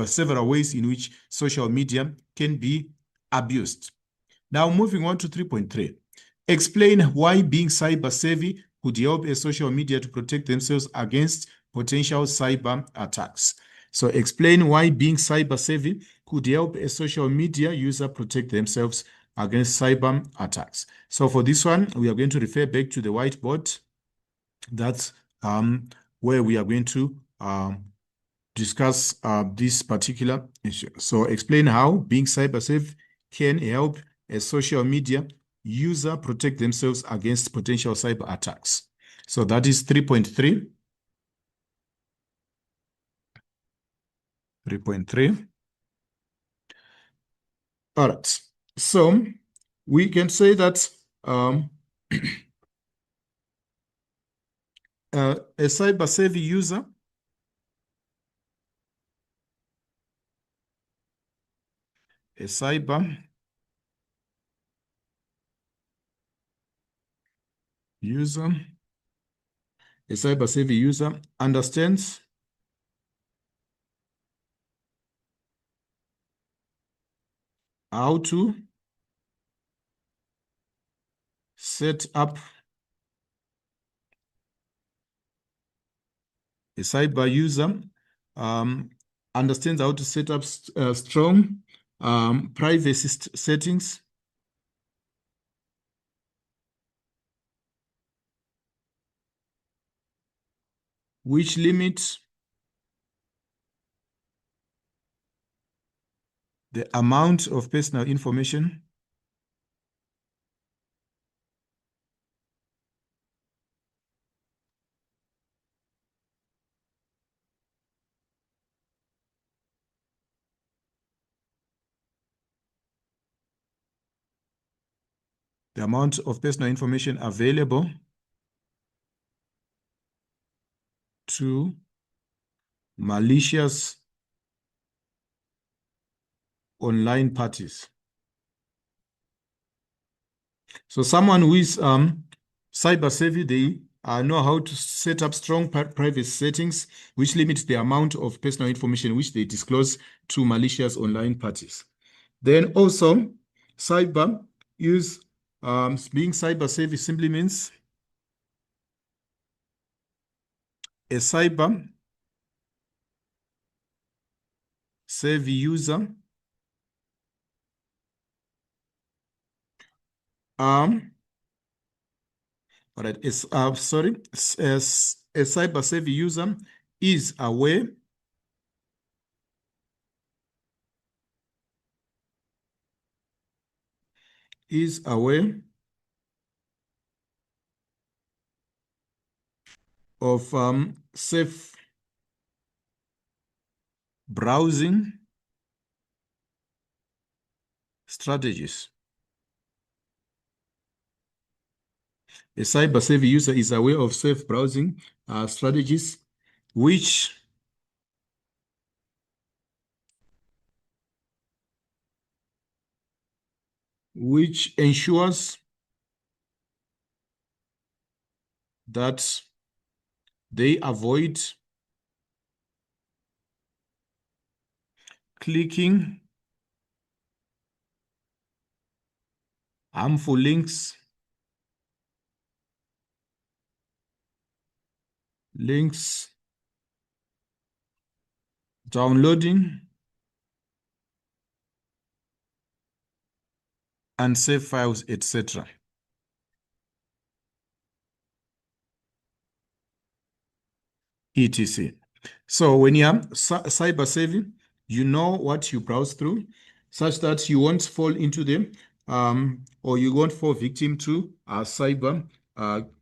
several ways in which social media can be abused. Now, moving on to 3.3. Explain why being cyber savvy could help a social media to protect themselves against potential cyber attacks. So explain why being cyber savvy could help a social media user protect themselves against cyber attacks. So for this one, we are going to refer back to the whiteboard. That's where we are going to discuss this particular issue. So explain how being cyber safe can help a social media user protect themselves against potential cyber attacks. So that is 3.3. 3.3. All right. So we can say that a cyber savvy user a cyber savvy user understands how to set up a cyber user understands how to set up strong privacy settings which limit the amount of personal information available to malicious online parties. So someone who is cyber savvy, they know how to set up strong privacy settings, which limit the amount of personal information which they disclose to malicious online parties. Then also, cyber use, being cyber safe simply means a cyber savvy user all right, a cyber savvy user is aware of safe browsing strategies. A cyber savvy user is aware of safe browsing strategies, which ensures that they avoid clicking harmful links, downloading and save files, etc. etc. So when you're cyber savvy, you know what you browse through, such that you won't fall into them, or you won't fall victim to cyber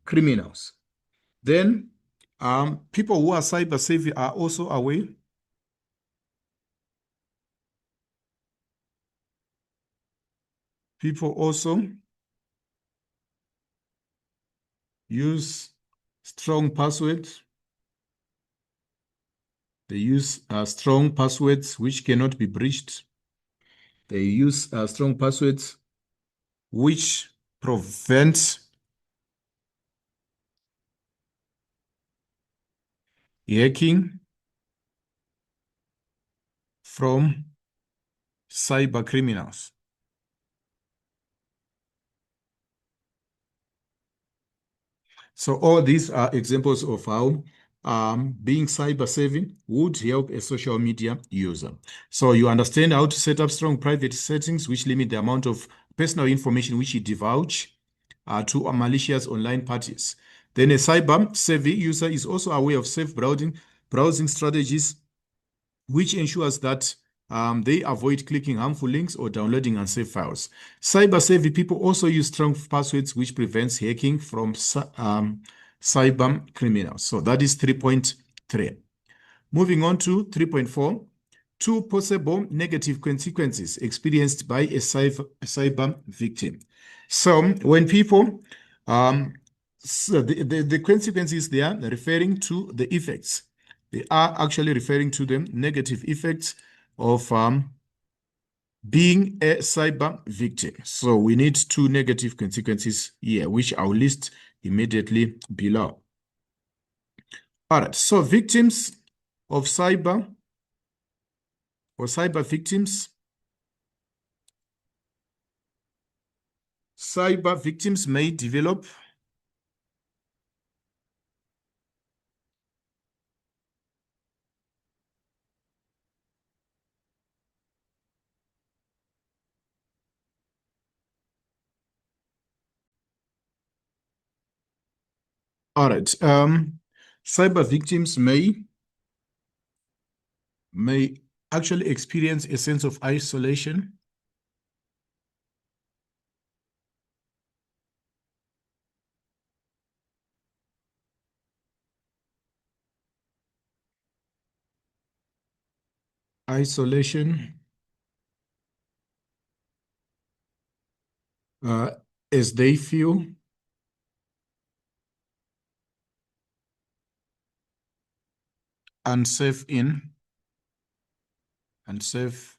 criminals. Then people who are cyber savvy are also aware people also use strong passwords. They use strong passwords which cannot be breached. They use strong passwords which prevent hacking from cyber criminals. So all these are examples of how being cyber savvy would help a social media user. So you understand how to set up strong private settings which limit the amount of personal information which you divulge to malicious online parties. Then a cyber savvy user is also aware of safe browsing strategies, which ensures that they avoid clicking harmful links or downloading unsafe files. Cyber savvy people also use strong passwords, which prevents hacking from cyber criminals. So that is 3.3. Moving on to 3.4, two possible negative consequences experienced by a cyber victim. So when people, so the consequences they are referring to the effects. They are actually referring to the negative effects of being a cyber victim. So we need two negative consequences here, which I'll list immediately below. All right, so victims of cyber victims. Cyber victims may develop all right. Cyber victims may actually experience a sense of isolation, uh, as they feel unsafe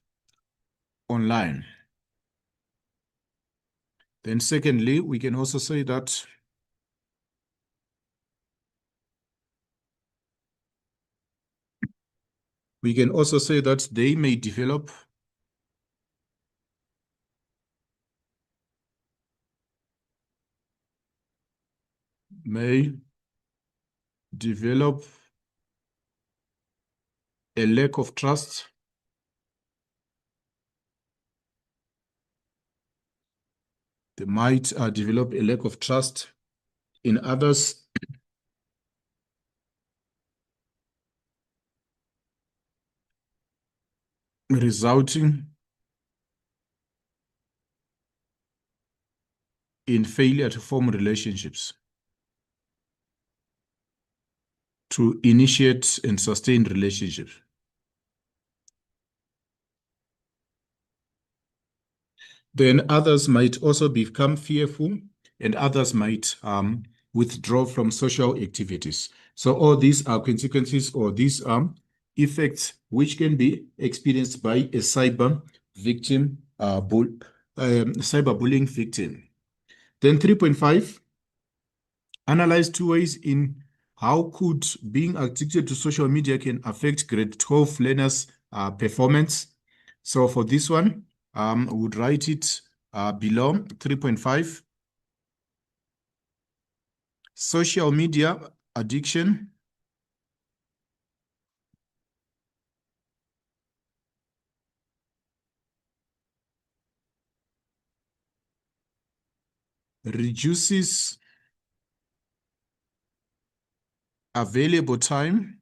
online. Then secondly, we can also say that We can also say that they may develop a lack of trust They might develop a lack of trust in others, resulting in failure to form relationships, to initiate and sustain relationships. Then others might also become fearful, and others might withdraw from social activities. So all these are consequences, or these effects which can be experienced by a cyber victim, cyberbullying victim. Then 3.5, analyze two ways in how could being addicted to social media can affect grade 12 learners' performance. So for this one, we would write it below 3.5. Social media addiction reduces available time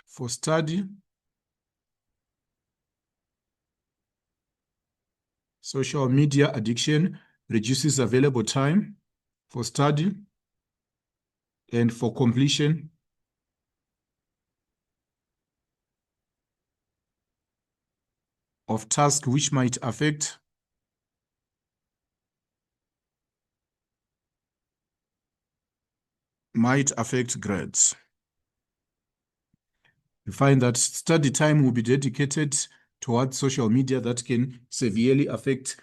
for study. Social media addiction reduces available time for study and for completion of tasks which might affect grades. You find that study time will be dedicated towards social media that can severely affect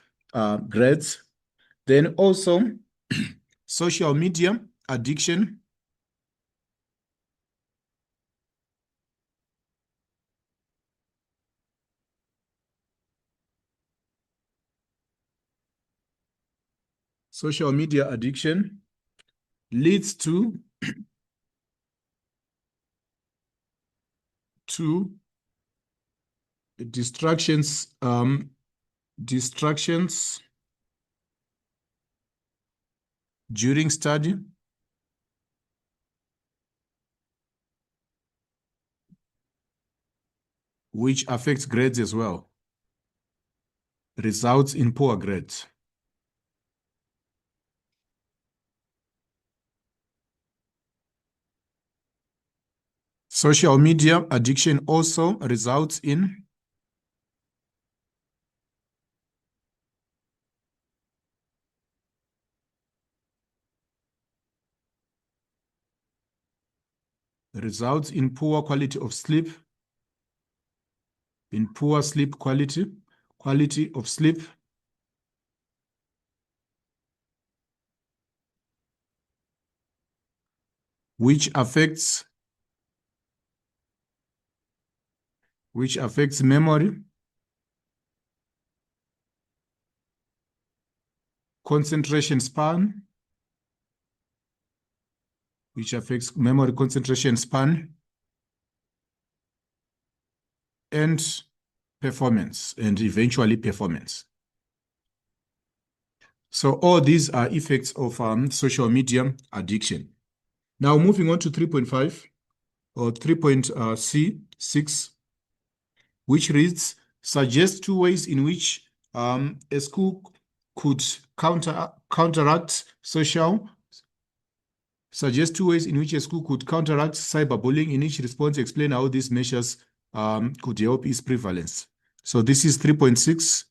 grades. Then also social media addiction leads to distractions during study, which affects grades as well, results in poor grades. Social media addiction also results in poor quality of sleep, poor sleep quality of sleep, which affects memory, concentration span, and performance, and eventually performance. So all these are effects of social media addiction. Now moving on to 3.5 or 3.C6, which reads, suggest two ways in which a school could counteract cyberbullying. In each response, explain how these measures could help its prevalence. So this is 3.6.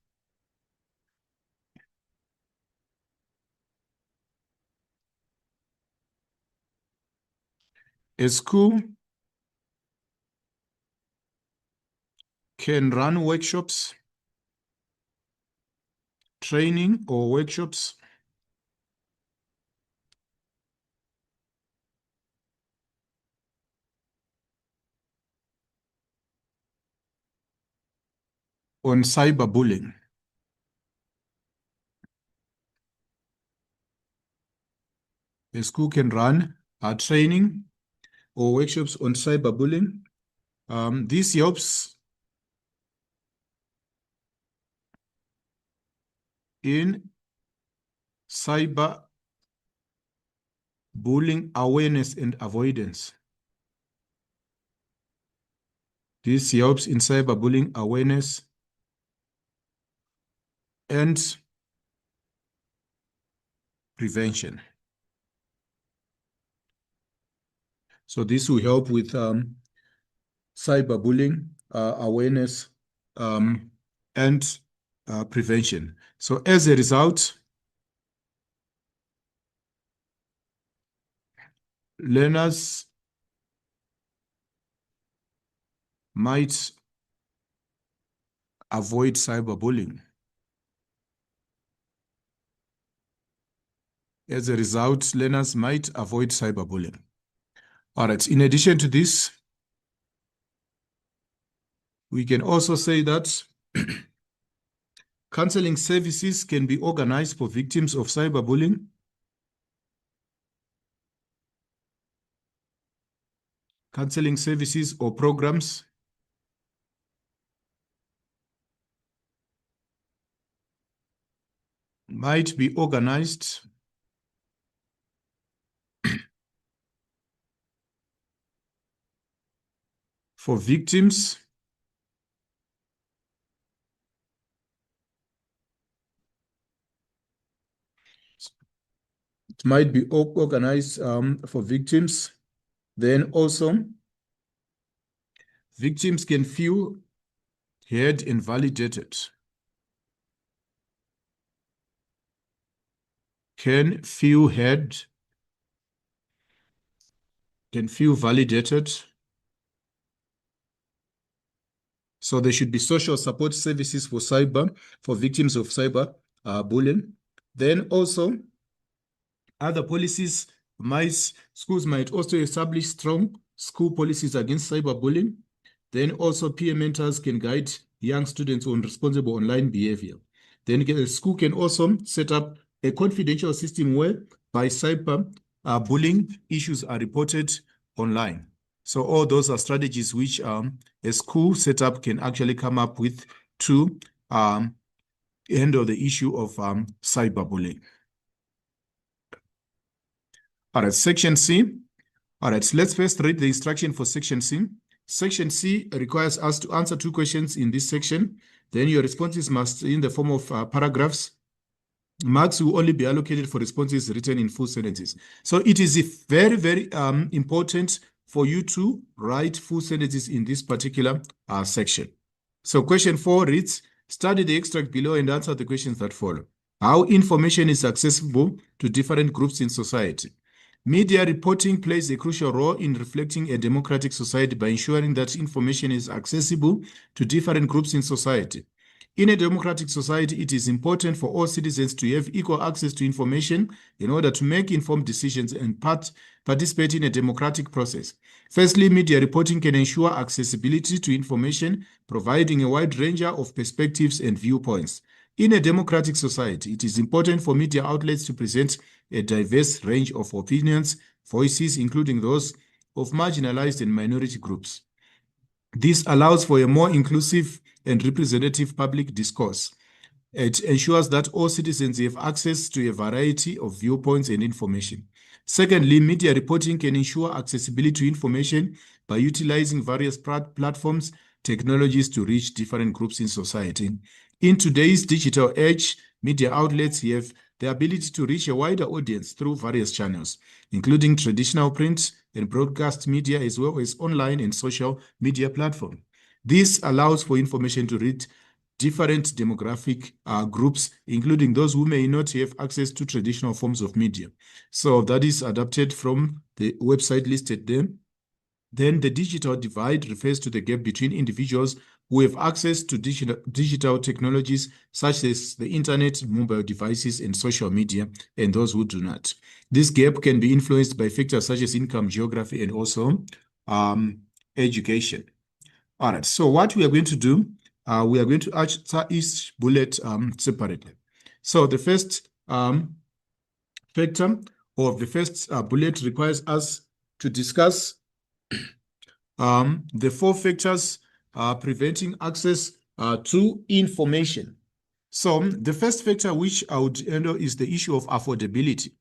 A school can run workshops, training or workshops on cyberbullying. A school can run a training or workshops on cyberbullying. This helps in cyberbullying awareness and avoidance. This helps in cyberbullying awareness and prevention. So this will help with cyberbullying awareness and prevention. So as a result, learners might avoid cyberbullying. As a result, learners might avoid cyberbullying. All right, in addition to this, we can also say that counseling services can be organized for victims of cyberbullying. Counseling services or programs might be organized for victims it might be organized for victims. Then also, victims can feel heard and validated. Can feel heard, can feel validated. So there should be social support services for victims of cyber bullying. Then also, other policies schools might also establish strong school policies against cyberbullying. Then also peer mentors can guide young students on responsible online behavior. Then the school can also set up a confidential system where by cyber bullying issues are reported online. So all those are strategies which a school setup can actually come up with to handle the issue of cyberbullying. All right, section C. All right, so let's first read the instruction for section C. Section C requires us to answer 2 questions in this section. Then your responses must in the form of paragraphs. Marks will only be allocated for responses written in full sentences. So it is very, very important for you to write full sentences in this particular section. So question 4 reads, study the extract below and answer the questions that follow. How information is accessible to different groups in society. Media reporting plays a crucial role in reflecting a democratic society by ensuring that information is accessible to different groups in society. In a democratic society, it is important for all citizens to have equal access to information in order to make informed decisions and participate in a democratic process. Firstly, media reporting can ensure accessibility to information, providing a wide range of perspectives and viewpoints. In a democratic society, it is important for media outlets to present a diverse range of opinions, voices, including those of marginalized and minority groups. This allows for a more inclusive and representative public discourse. It ensures that all citizens have access to a variety of viewpoints and information. Secondly, media reporting can ensure accessibility to information by utilizing various platforms, technologies to reach different groups in society. In today's digital age, media outlets have the ability to reach a wider audience through various channels, including traditional print and broadcast media, as well as online and social media platforms. This allows for information to reach different demographic groups, including those who may not have access to traditional forms of media. So that is adapted from the website listed there. Then the digital divide refers to the gap between individuals who have access to digital technologies such as the internet, mobile devices, and social media, and those who do not. This gap can be influenced by factors such as income, geography, and also education. All right, so what we are going to do, we are going to answer each bullet separately. So the first factor of the first bullet requires us to discuss the 4 factors preventing access to information. So the first factor which I would handle is the issue of affordability.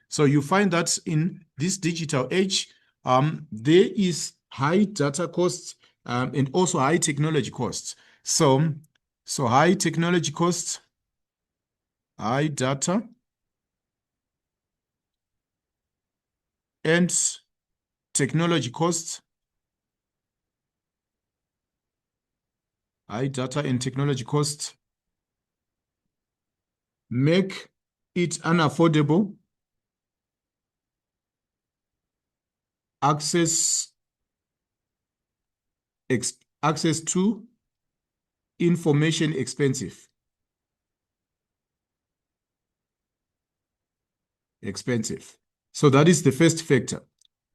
So you find that in this digital age, there is high data costs and also high technology costs. So high technology costs, high data, and technology costs, high data and technology costs make it unaffordable access to information expensive. So that is the first factor.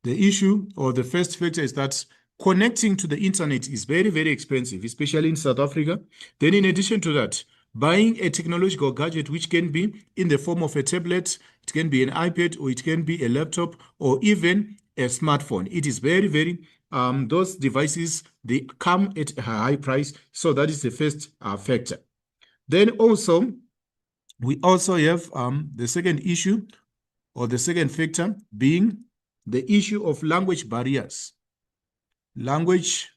The issue or the first factor is that connecting to the internet is very, very expensive, especially in South Africa. Then in addition to that, buying a technological gadget, which can be in the form of a tablet, it can be an iPad, or it can be a laptop, or even a smartphone. It is very, very, those devices, they come at a high price. So that is the first factor. Then also, we also have the second issue or the second factor being the issue of language barriers. Language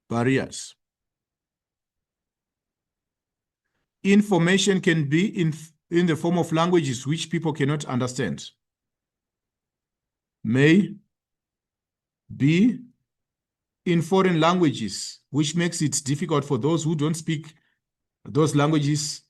barriers. Information can be in the form of languages which people cannot understand. May be in foreign languages, which makes it difficult for those who don't speak those languages.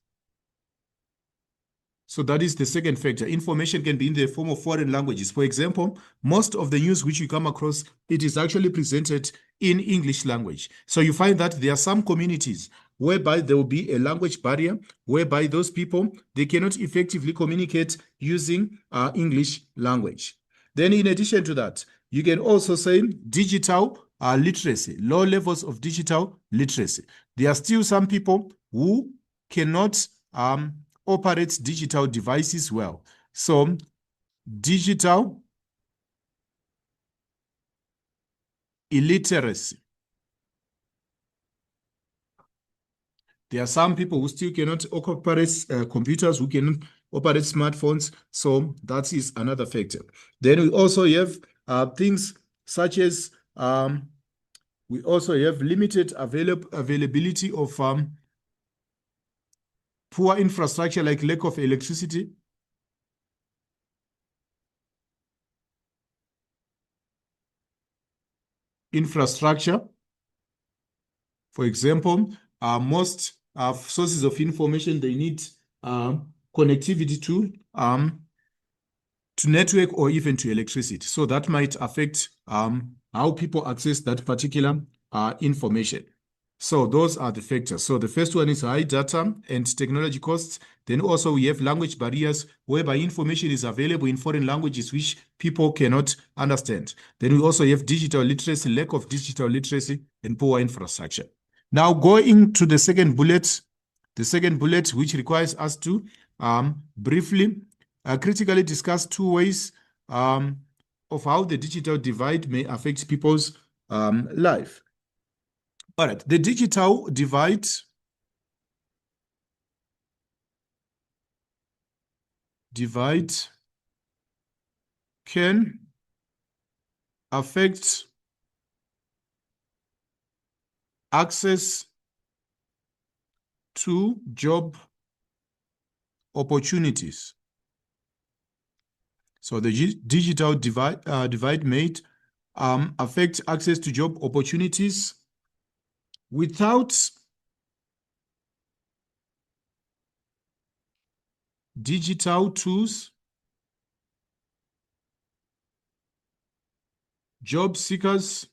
So that is the second factor. Information can be in the form of foreign languages. For example, most of the news which you come across, it is actually presented in English language. So you find that there are some communities whereby there will be a language barrier, whereby those people, they cannot effectively communicate using English language. Then in addition to that, you can also say digital literacy, low levels of digital literacy. There are still some people who cannot operate digital devices well. So digital illiteracy. There are some people who still cannot operate computers, who cannot operate smartphones. So that is another factor. Then we also have things such as we also have limited availability of poor infrastructure, like lack of electricity. Infrastructure. For example, most sources of information, they need connectivity to network or even to electricity. So that might affect how people access that particular information. So those are the factors. So the first one is high data and technology costs. Then also we have language barriers, whereby information is available in foreign languages which people cannot understand. Then we also have digital literacy, lack of digital literacy, and poor infrastructure. Now going to the second bullet, which requires us to briefly critically discuss 2 ways of how the digital divide may affect people's life. All right, the digital divide can affect access to job opportunities. So the digital divide may affect access to job opportunities without digital tools. Job seekers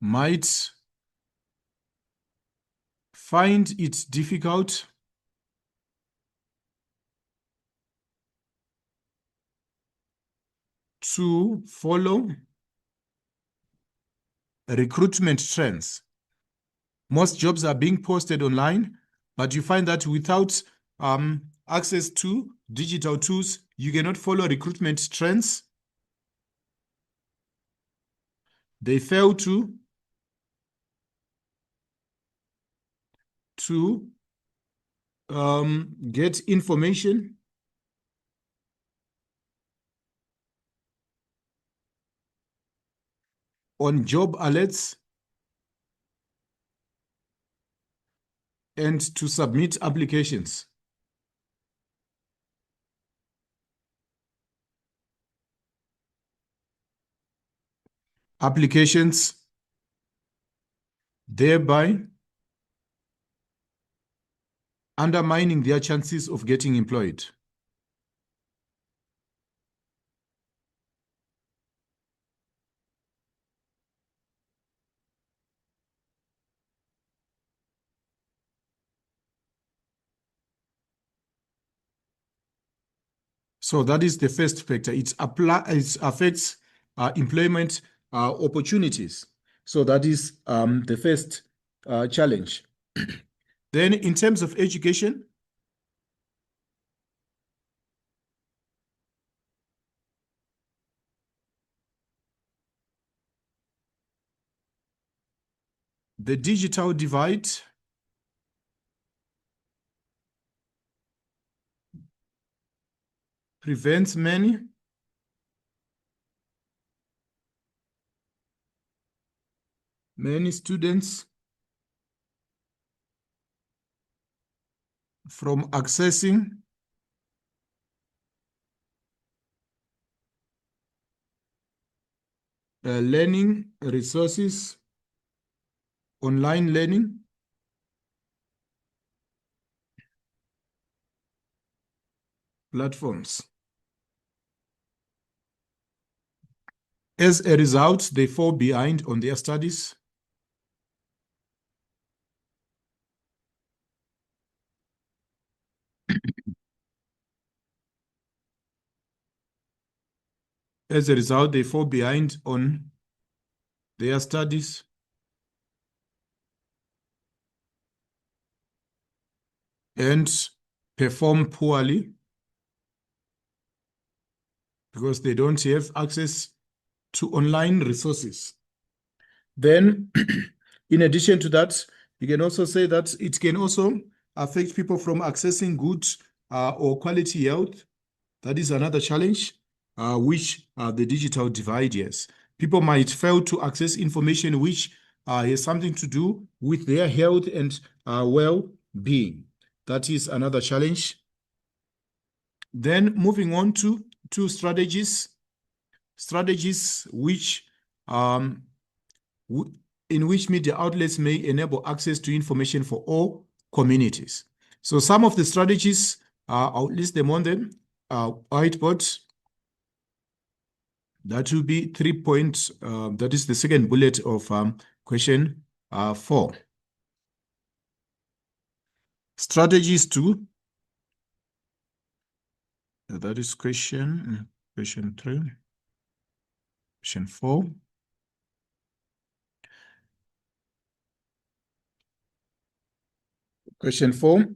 might find it difficult to follow recruitment trends. Most jobs are being posted online, but you find that without access to digital tools, you cannot follow recruitment trends. They fail to get information on job alerts and to submit applications. Applications, thereby undermining their chances of getting employed. So that is the first factor. It affects employment opportunities. So that is the first challenge. Then in terms of education, the digital divide prevents many students from accessing learning resources, online learning, platforms. As a result, they fall behind on their studies. As a result, they fall behind on their studies. And perform poorly because they don't have access to online resources. Then, in addition to that, you can also say that it can also affect people from accessing good or quality health. That is another challenge, which the digital divide is. People might fail to access information which has something to do with their health and well-being. That is another challenge. Then moving on to strategies which in which media outlets may enable access to information for all communities. So some of the strategies, I'll list them on the whiteboard. That will be 3 points. That is the second bullet of question 4. Strategies to, that is question 3, question 4. Question 4,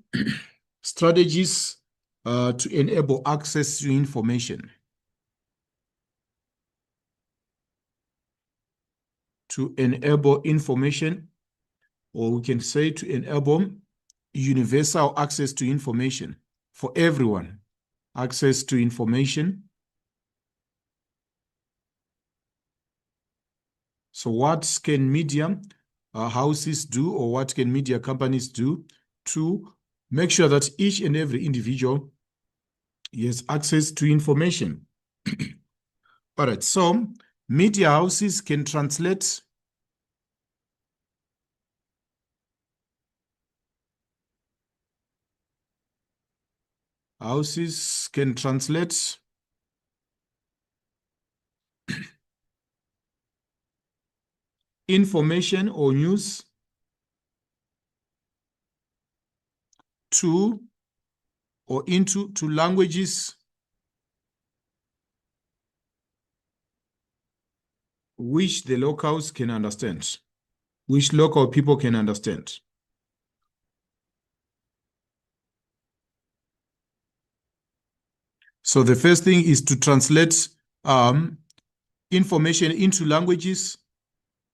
strategies to enable access to information. To enable information, or we can say to enable universal access to information for everyone. Access to information. So what can media houses do, or what can media companies do to make sure that each and every individual has access to information? All right, so media houses can translate information or news to or into languages which the locals can understand, which local people can understand. So the first thing is to translate information into languages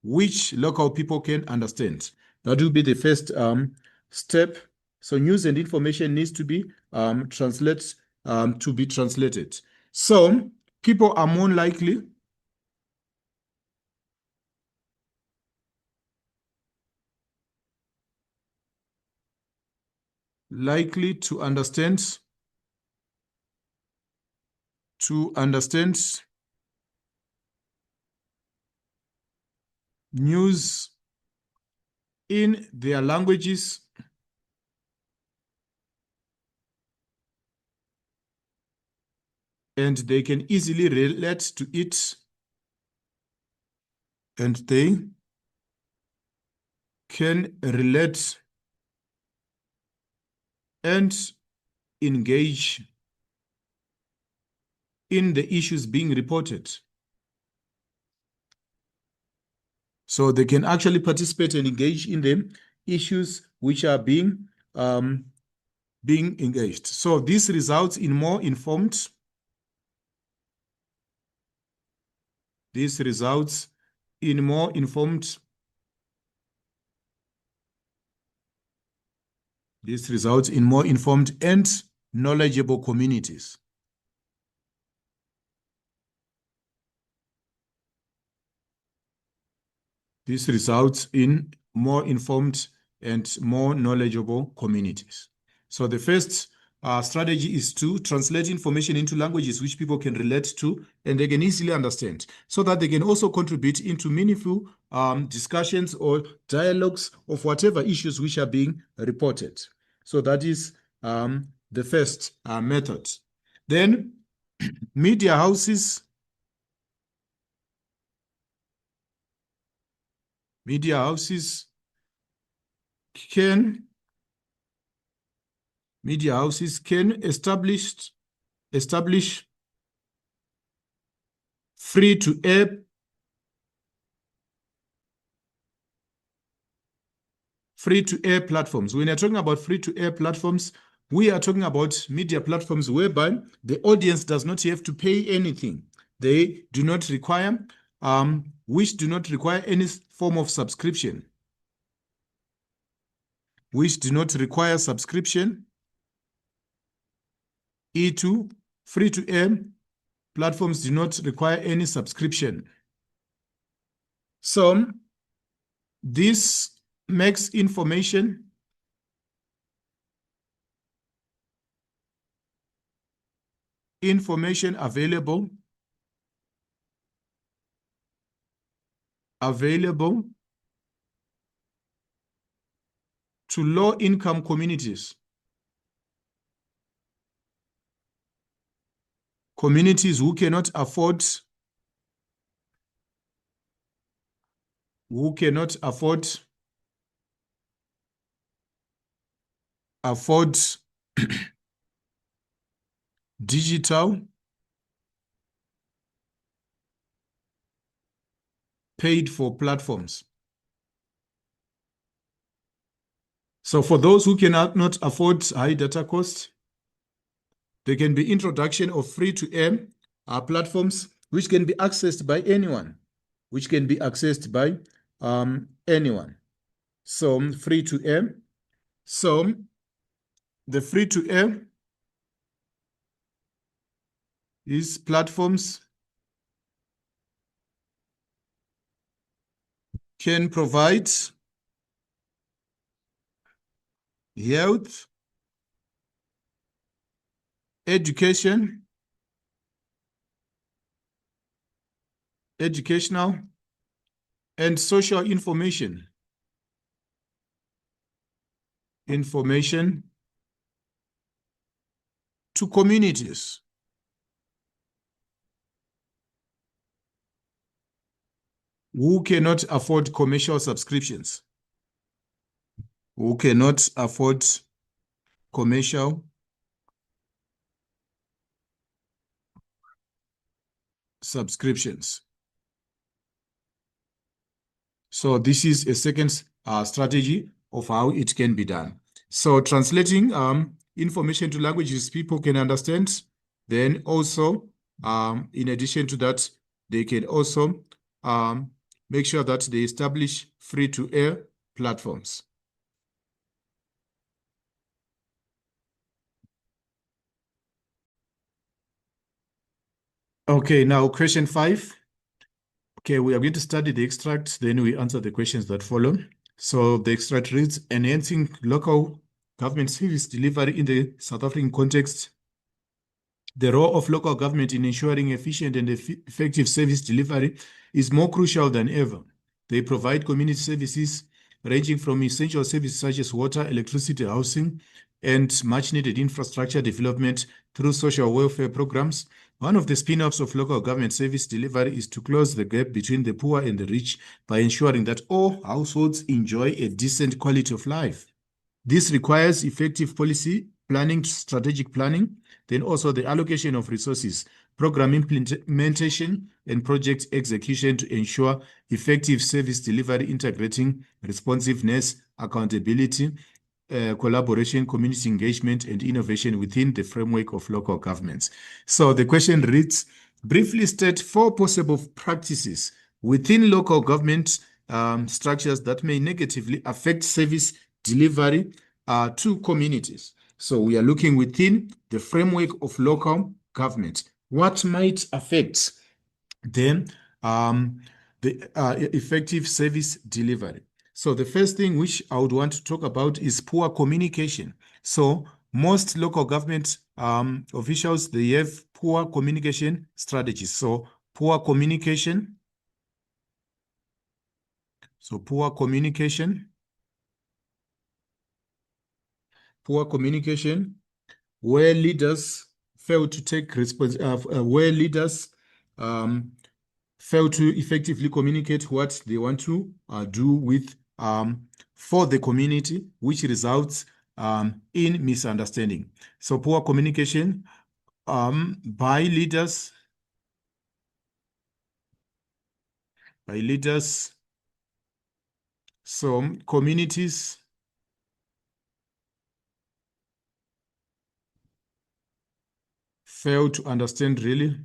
which local people can understand. That will be the first step. So news and information needs to be translated. So people are more likely to understand news in their languages and they can easily relate to it, and they can relate and engage in the issues being reported. So they can actually participate and engage in the issues which are being engaged. So this results in more informed. This results in more informed. This results in more informed and knowledgeable communities. This results in more informed and more knowledgeable communities. So the first strategy is to translate information into languages which people can relate to and they can easily understand, so that they can also contribute into meaningful discussions or dialogues of whatever issues which are being reported. So that is the first method. Then media houses can establish free-to-air platforms. When you're talking about free-to-air platforms, we are talking about media platforms whereby the audience does not have to pay anything. They do not require, which do not require any form of subscription. E2, free-to-air platforms do not require any subscription. So this makes information available to low-income communities who cannot afford digital paid for platforms. So for those who cannot afford high data costs, there can be introduction of free-to-air platforms which can be accessed by anyone. So free-to-air. So the free-to-air is platforms can provide health, educational, and social information to communities who cannot afford commercial subscriptions. So this is a second strategy of how it can be done. So translating information to languages people can understand. Then also, in addition to that, they can also make sure that they establish free-to-air platforms. Okay, now question 5. Okay, we are going to study the extract, then we answer the questions that follow. So the extract reads, enhancing local government service delivery in the South African context. The role of local government in ensuring efficient and effective service delivery is more crucial than ever. They provide community services ranging from essential services such as water, electricity, housing, and much-needed infrastructure development through social welfare programs. One of the spin-offs of local government service delivery is to close the gap between the poor and the rich by ensuring that all households enjoy a decent quality of life. This requires effective policy planning, strategic planning, then also the allocation of resources, program implementation, and project execution to ensure effective service delivery, integrating responsiveness, accountability, collaboration, community engagement, and innovation within the framework of local governments. So the question reads, briefly state 4 possible practices within local government structures that may negatively affect service delivery to communities. So we are looking within the framework of local government. What might affect them the effective service delivery? So the first thing which I would want to talk about is poor communication. So most local government officials, they have poor communication strategies. So poor communication. So poor communication. Poor communication, where leaders fail to take where leaders fail to effectively communicate what they want to do with for the community, which results in misunderstanding. So poor communication by leaders, so communities fail to understand really.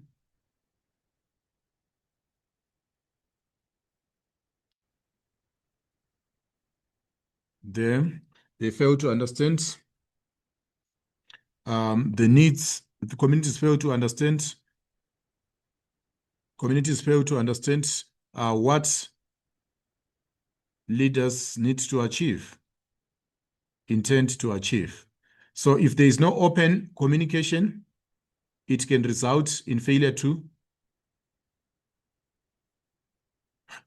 They fail to understand the needs. The communities fail to understand. Communities fail to understand what leaders need to achieve, intend to achieve. So if there is no open communication, it can result in failure too.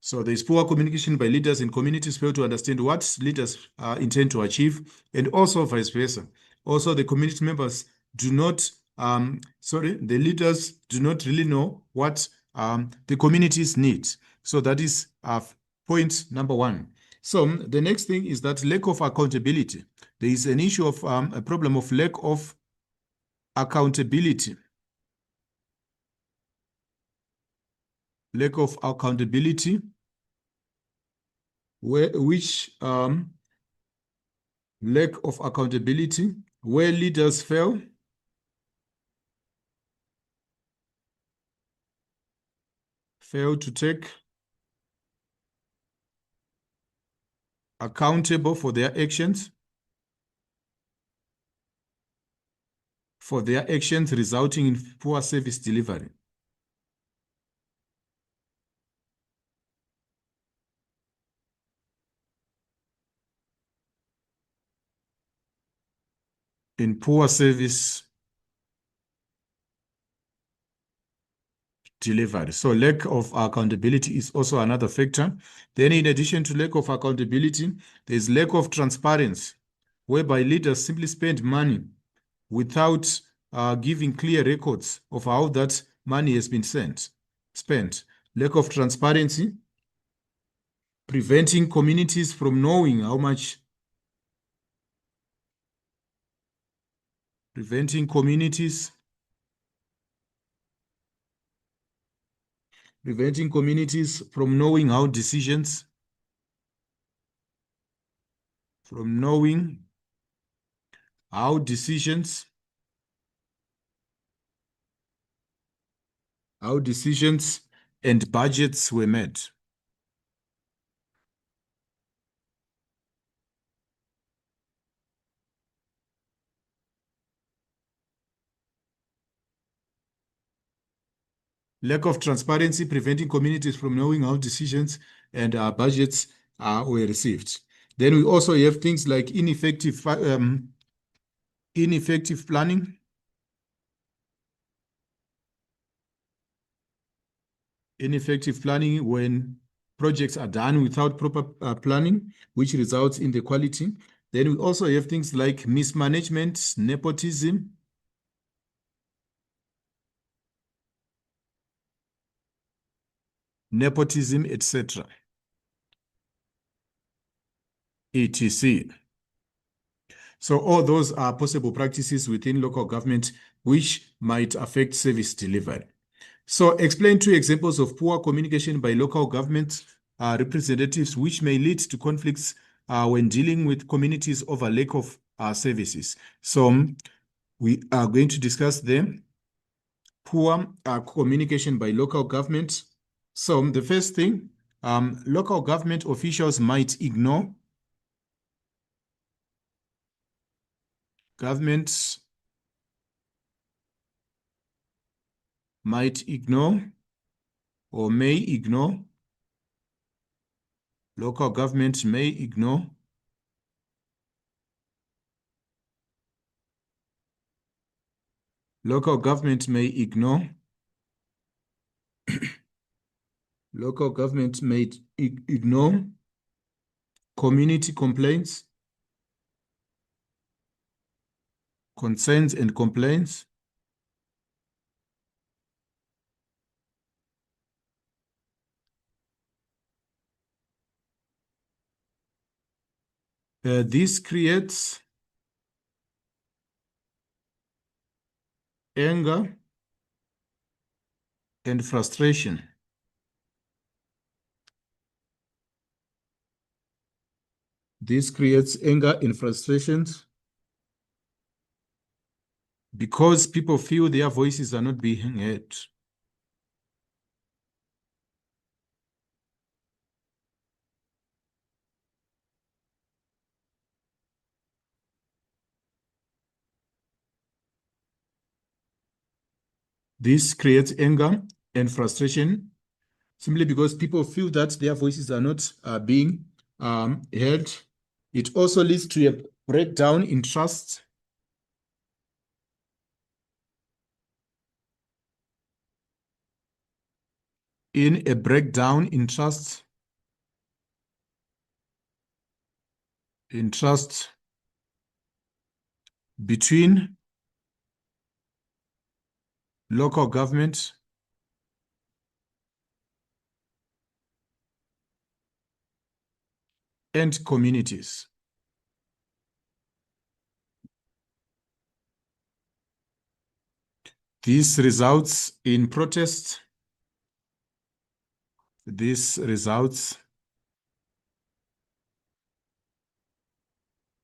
So there's poor communication by leaders, and communities fail to understand what leaders intend to achieve, and also vice versa. Also, the community members do not, the leaders do not really know what the communities need. So that is point number 1. So the next thing is that lack of accountability. There is an issue of a problem of lack of accountability. Lack of accountability, which lack of accountability, where leaders fail to take accountable for their actions, resulting in poor service delivery. In poor service delivery. So lack of accountability is also another factor. Then in addition to lack of accountability, there's lack of transparency, whereby leaders simply spend money without giving clear records of how that money has been spent. Lack of transparency, preventing communities from knowing how much, preventing communities from knowing how decisions from knowing how decisions and budgets were made. Lack of transparency, preventing communities from knowing how decisions and budgets were received. Then we also have things like ineffective planning. Ineffective planning when projects are done without proper planning, which results in the quality. Then we also have things like mismanagement, nepotism, etc. etc. So all those are possible practices within local government which might affect service delivery. So explain two examples of poor communication by local government representatives which may lead to conflicts when dealing with communities over lack of services. So we are going to discuss them. Poor communication by local government. So the first thing, local government officials might ignore governments might ignore or may ignore, local government may ignore local government may ignore local government may ignore community complaints, concerns and complaints. This creates anger and frustration. This creates anger and frustrations because people feel their voices are not being heard. This creates anger and frustration simply because people feel that their voices are not being heard. It also leads to a breakdown in trust. In a breakdown in trust. In trust between local government and communities. This results in protest. This results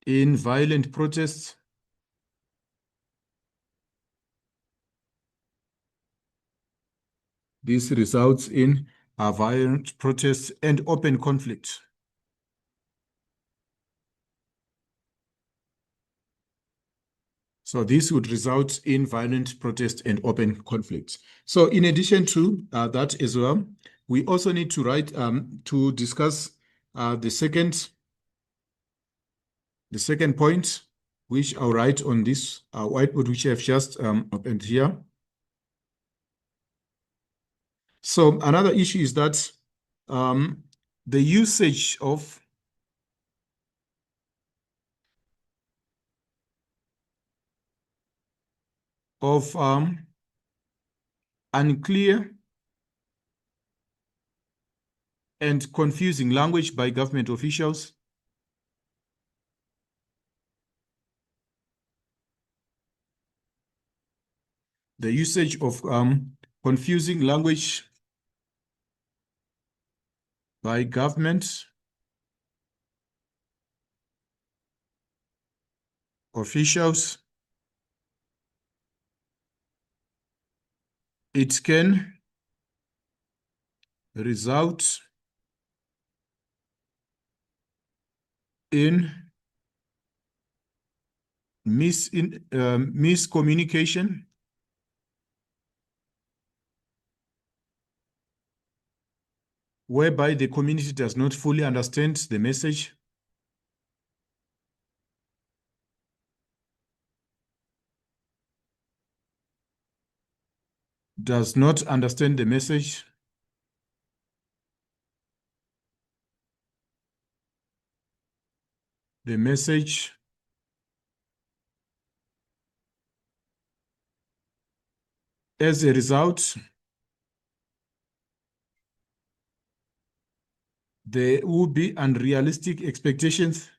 in violent protests. This results in violent protests and open conflict. So this would result in violent protest and open conflict. So in addition to that as well, we also need to write to discuss the second point, which I'll write on this whiteboard, which I've just opened here. So another issue is that the usage of unclear and confusing language by government officials. The usage of confusing language by government officials, it can result in miscommunication whereby the community does not fully understand the message. Does not understand the message. The message as a result, there will be unrealistic expectations.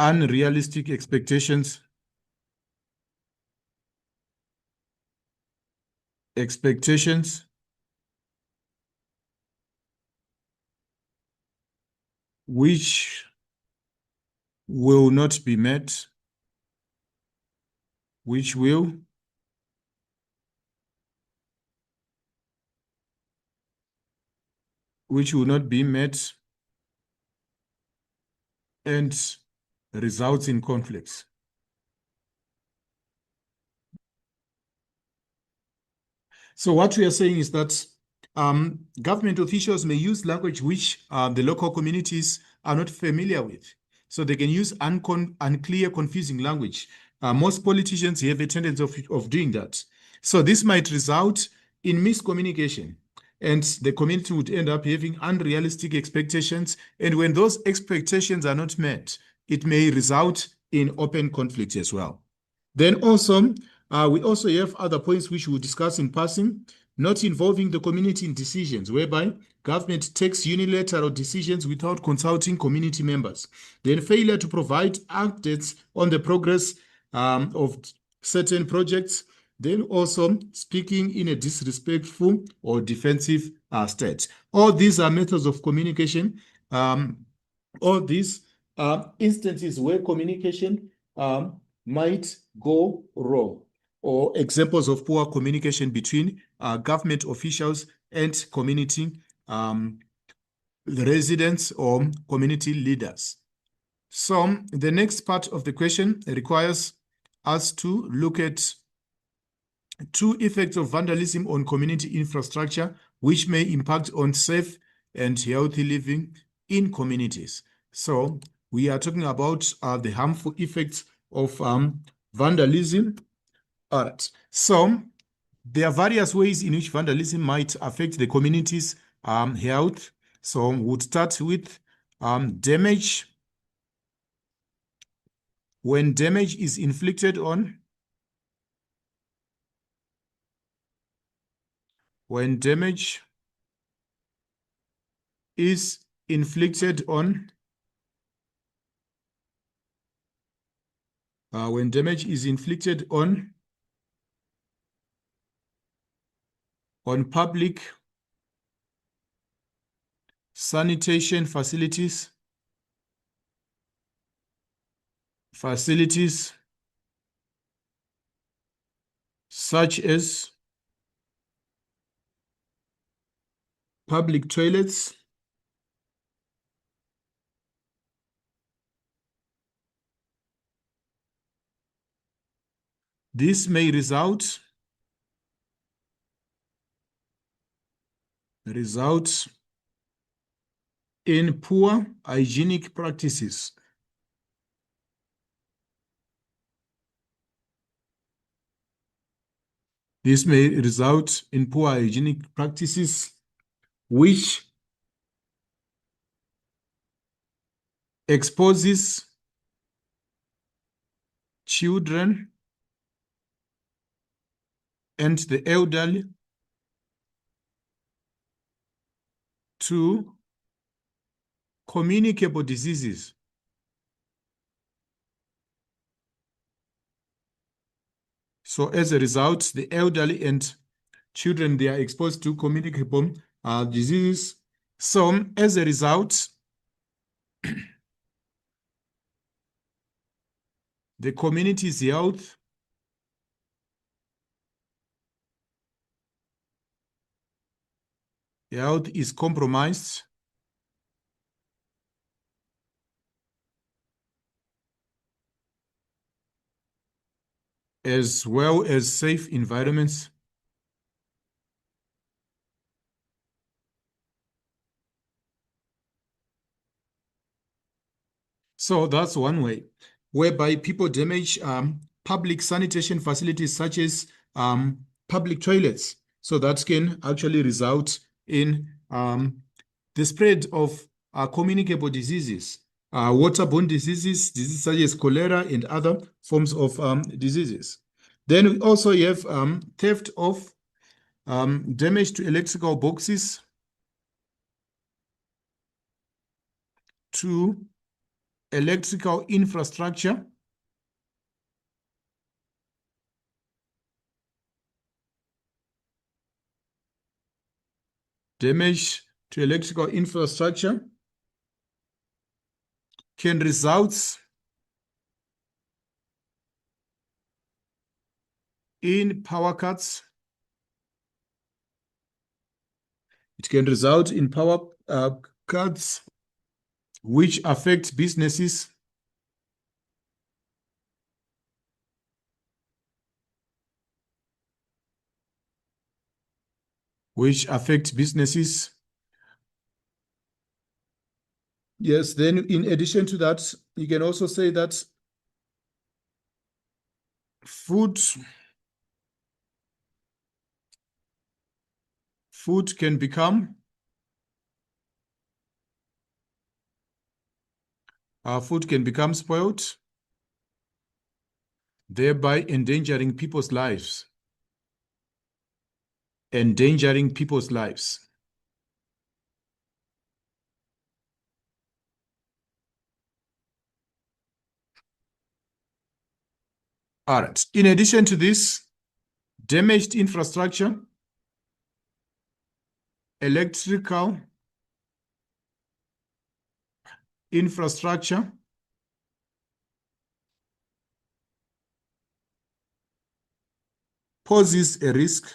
Unrealistic expectations. Expectations. Which will not be met. Which will not be met and results in conflicts. So what we are saying is that government officials may use language which the local communities are not familiar with. So they can use unclear, confusing language. Most politicians have a tendency of doing that. So this might result in miscommunication. And the community would end up having unrealistic expectations. And when those expectations are not met, it may result in open conflict as well. Then also, we also have other points which we'll discuss in passing, not involving the community in decisions, whereby government takes unilateral decisions without consulting community members. Then failure to provide updates on the progress of certain projects. Then also speaking in a disrespectful or defensive state. All these are methods of communication. All these are instances where communication might go wrong, or examples of poor communication between government officials and community residents or community leaders. So the next part of the question requires us to look at two effects of vandalism on community infrastructure, which may impact on safe and healthy living in communities. So we are talking about the harmful effects of vandalism. All right. So there are various ways in which vandalism might affect the community's health. So we'll start with damage. When damage is inflicted on, when damage is inflicted on, when damage is inflicted on public sanitation facilities, such as public toilets, this may result in poor hygienic practices. This may result in poor hygienic practices, which exposes children and the elderly to communicable diseases. So as a result, the elderly and children, they are exposed to communicable diseases. So as a result, The community's health is compromised, as well as safe environments. So that's one way whereby people damage public sanitation facilities such as public toilets. So that can actually result in the spread of communicable diseases, waterborne diseases, diseases such as cholera and other forms of diseases. Then we also have theft of damage to electrical boxes, to electrical infrastructure, damage to electrical infrastructure can result in power cuts. It can result in power cuts which affect businesses, Yes, then in addition to that, you can also say that food can become spoiled, thereby endangering people's lives. All right. In addition to this, damaged infrastructure, electrical infrastructure, poses a risk,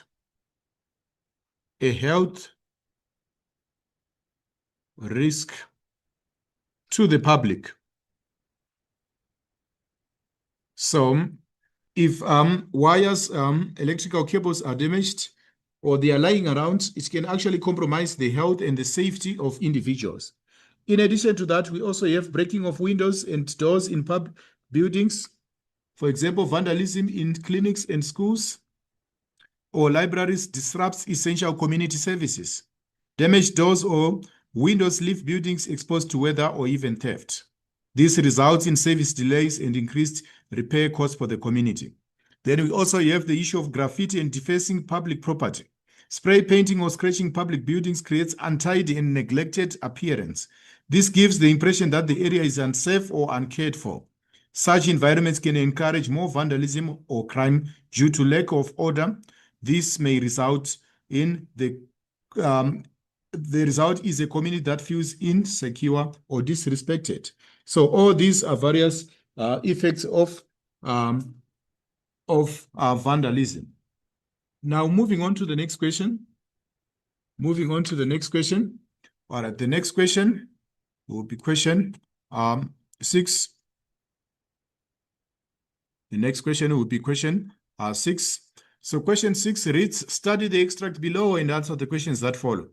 a health risk to the public. So if wires, electrical cables are damaged or they are lying around, it can actually compromise the health and the safety of individuals. In addition to that, we also have breaking of windows and doors in public buildings. For example, vandalism in clinics and schools or libraries disrupts essential community services. Damaged doors or windows leave buildings exposed to weather or even theft. This results in service delays and increased repair costs for the community. Then we also have the issue of graffiti and defacing public property. Spray painting or scratching public buildings creates untidy and neglected appearance. This gives the impression that the area is unsafe or uncared for. Such environments can encourage more vandalism or crime due to lack of order. This may result in the result is a community that feels insecure or disrespected. So all these are various effects of vandalism. Now, moving on to the next question. All right, the next question will be question 6. The next question will be question 6. So question 6 reads, study the extract below and answer the questions that follow.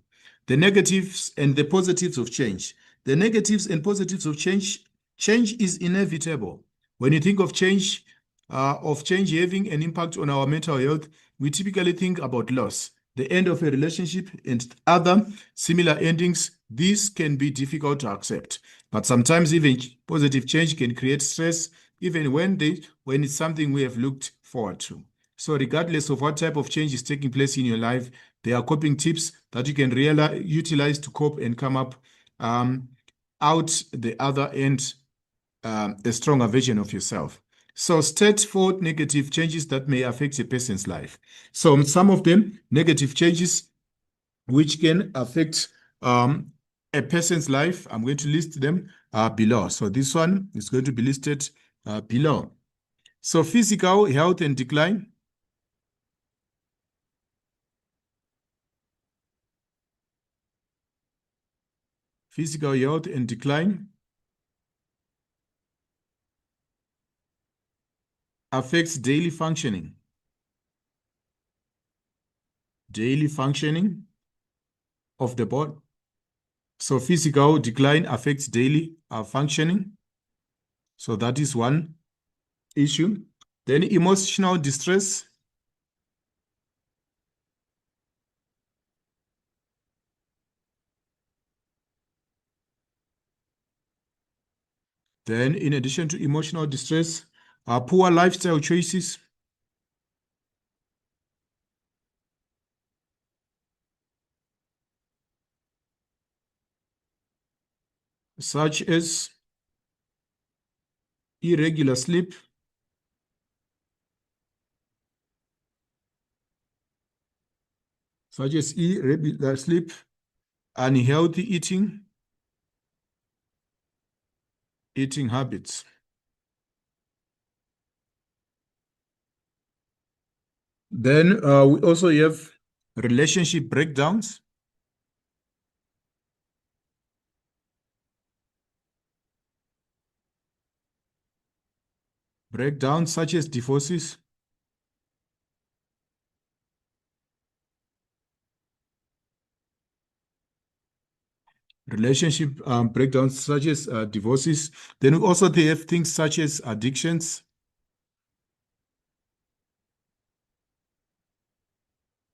The negatives and the positives of change. The negatives and positives of change is inevitable. When you think of change having an impact on our mental health, we typically think about loss, the end of a relationship, and other similar endings. This can be difficult to accept, but sometimes even positive change can create stress, even when it's something we have looked forward to. So regardless of what type of change is taking place in your life, there are coping tips that you can utilize to cope and come up out the other end a stronger version of yourself. So state 4 negative changes that may affect a person's life. So some of them, negative changes which can affect a person's life, I'm going to list them below. So this one is going to be listed below. So physical health and decline. Physical health and decline affects daily functioning. Daily functioning of the body. So physical decline affects daily functioning. So that is one issue. Then emotional distress. Then in addition to emotional distress, poor lifestyle choices. Such as irregular sleep, unhealthy eating habits. Then we also have relationship breakdowns. Breakdowns such as divorces. Relationship breakdowns such as divorces. Then we also have things such as addictions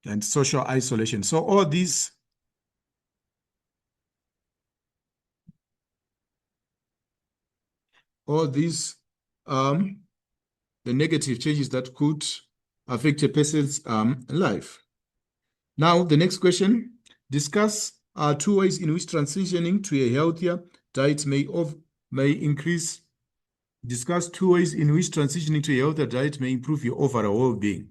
and social isolation. So all these the negative changes that could affect a person's life. Now, the next question, discuss two ways in which transitioning to a healthier diet may increase. Discuss two ways in which transitioning to a healthier diet may improve your overall well-being.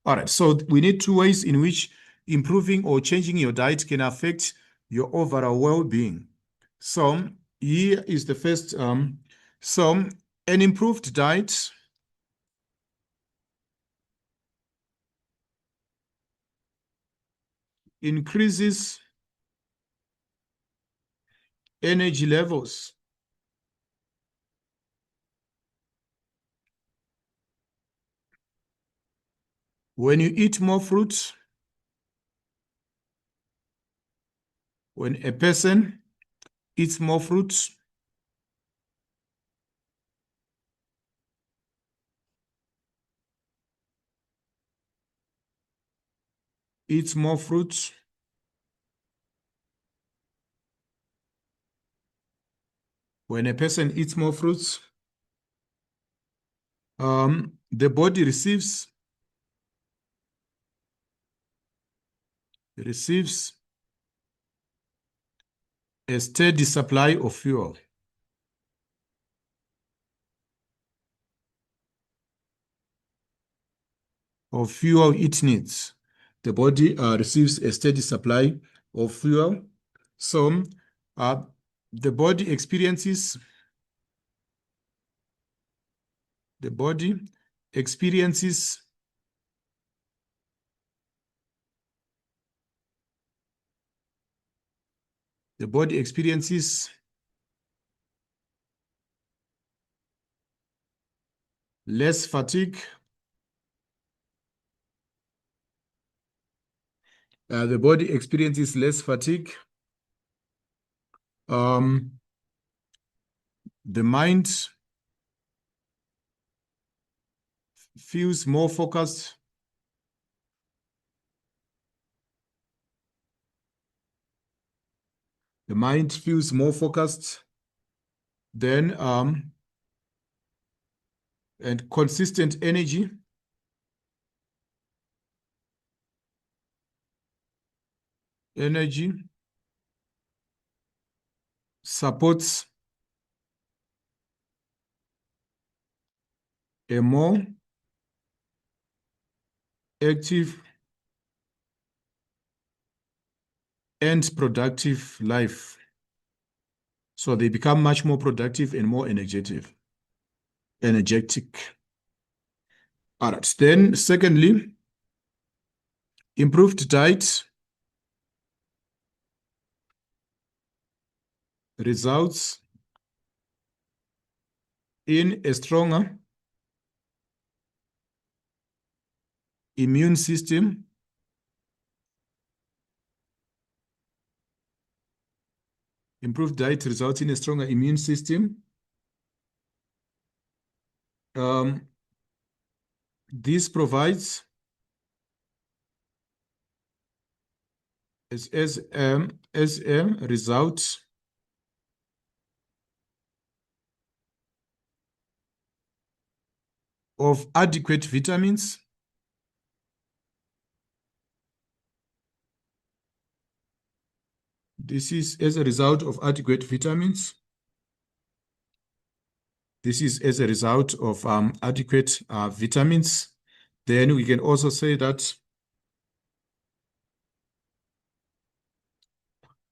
All right, so we need two ways in which improving or changing your diet can affect your overall well-being. So here is the first. So an improved diet increases energy levels. When you eat more fruits, when a person eats more fruits, eats more fruits, when a person eats more fruits, the body receives a steady supply of fuel. Of fuel it needs. The body receives a steady supply of fuel. So uh, the body experiences the body experiences the body experiences less fatigue. The body experiences less fatigue. The mind feels more focused. The mind feels more focused. Then and consistent energy. Energy supports a more active and productive life. So they become much more productive and more energetic. All right. Then secondly, improved diet results in a stronger immune system. Improved diet results in a stronger immune system. This provides as a result of adequate vitamins. This is as a result of adequate vitamins. This is as a result of adequate vitamins. Then we can also say that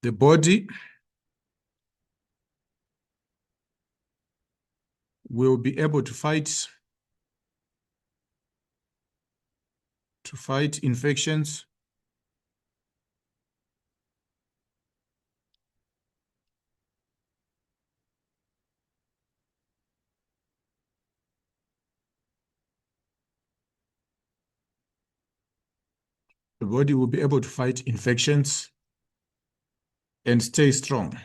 the body will be able to fight infections the body will be able to fight infections and stay strong.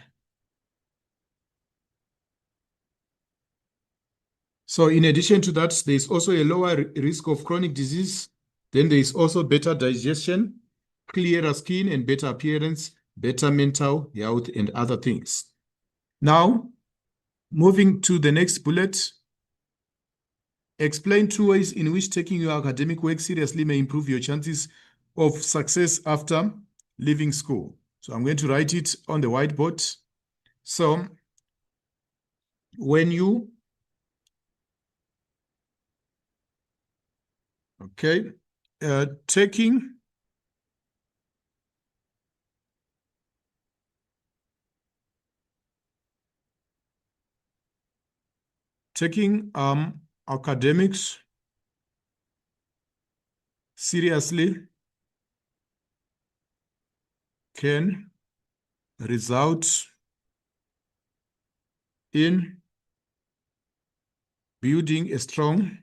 So in addition to that, there's also a lower risk of chronic disease. Then there's also better digestion, clearer skin and better appearance, better mental health and other things. Now, moving to the next bullet, explain 2 ways in which taking your academic work seriously may improve your chances of success after leaving school. So I'm going to write it on the whiteboard. So when you, taking academics seriously can result in building a strong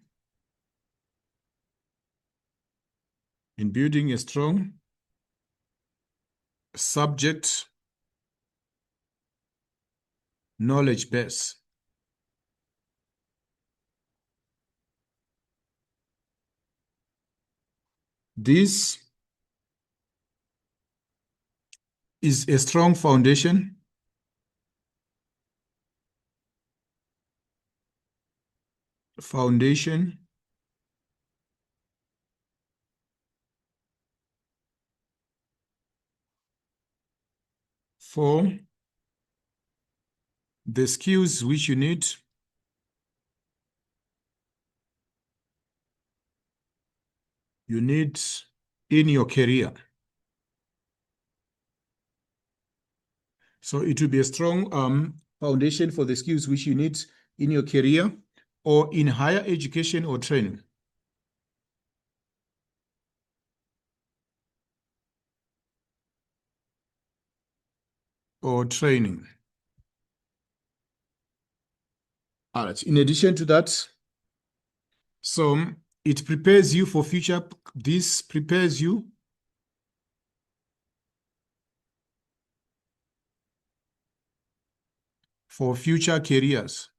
subject knowledge base. This is a strong foundation for the skills which you need in your career. So it will be a strong foundation for the skills which you need in your career or in higher education or training. All right. In addition to that, so it prepares you for future. This prepares you for future careers.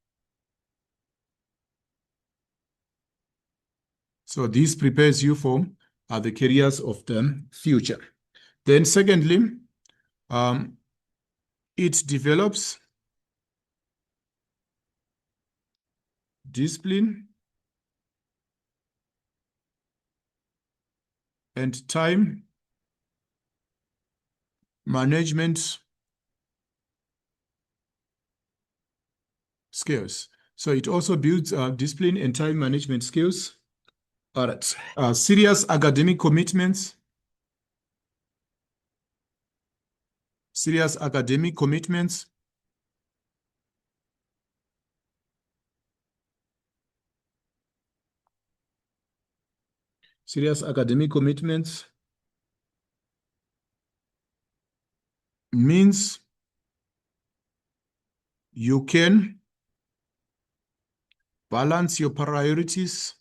So this prepares you for the careers of the future. Then secondly, it develops discipline and time management skills. So it also builds discipline and time management skills. All right. Serious academic commitments. Serious academic commitments Serious academic commitments means you can balance your priorities.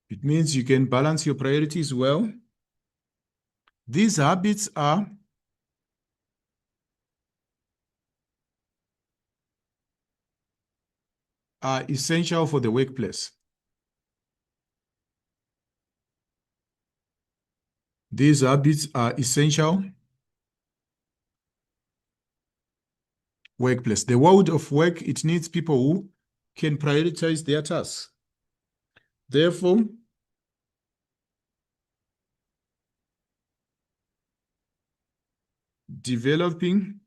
It means you can balance your priorities well. These habits are essential for the workplace. These habits are essential workplace. The world of work, it needs people who can prioritize their tasks. Therefore, developing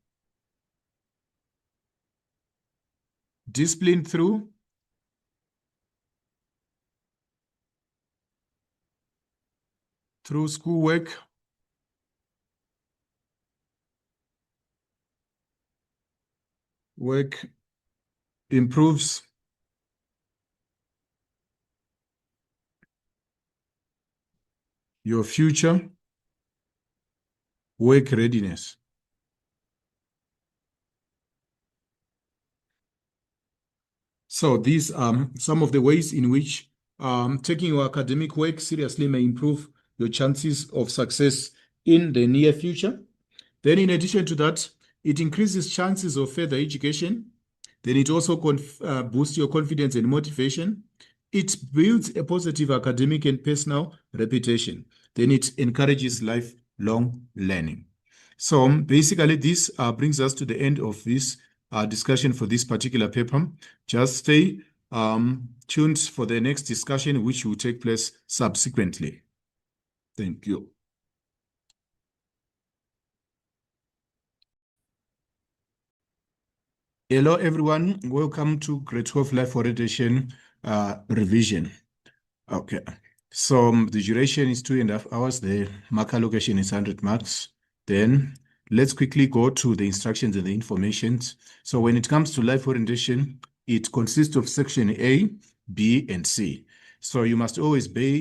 discipline through schoolwork, work improves your future work readiness. So these are some of the ways in which taking your academic work seriously may improve your chances of success in the near future. Then in addition to that, it increases chances of further education. Then it also boosts your confidence and motivation. It builds a positive academic and personal reputation. Then it encourages lifelong learning. So basically, this brings us to the end of this discussion for this particular paper. Just stay tuned for the next discussion, which will take place subsequently. Thank you. Hello, everyone. Welcome to Grade 12 Life Orientation revision. Okay. So the duration is 2.5 hours. The mark allocation is 100 marks. Then let's quickly go to the instructions and the informations. So when it comes to life orientation, it consists of section A, B, and C. So you must always be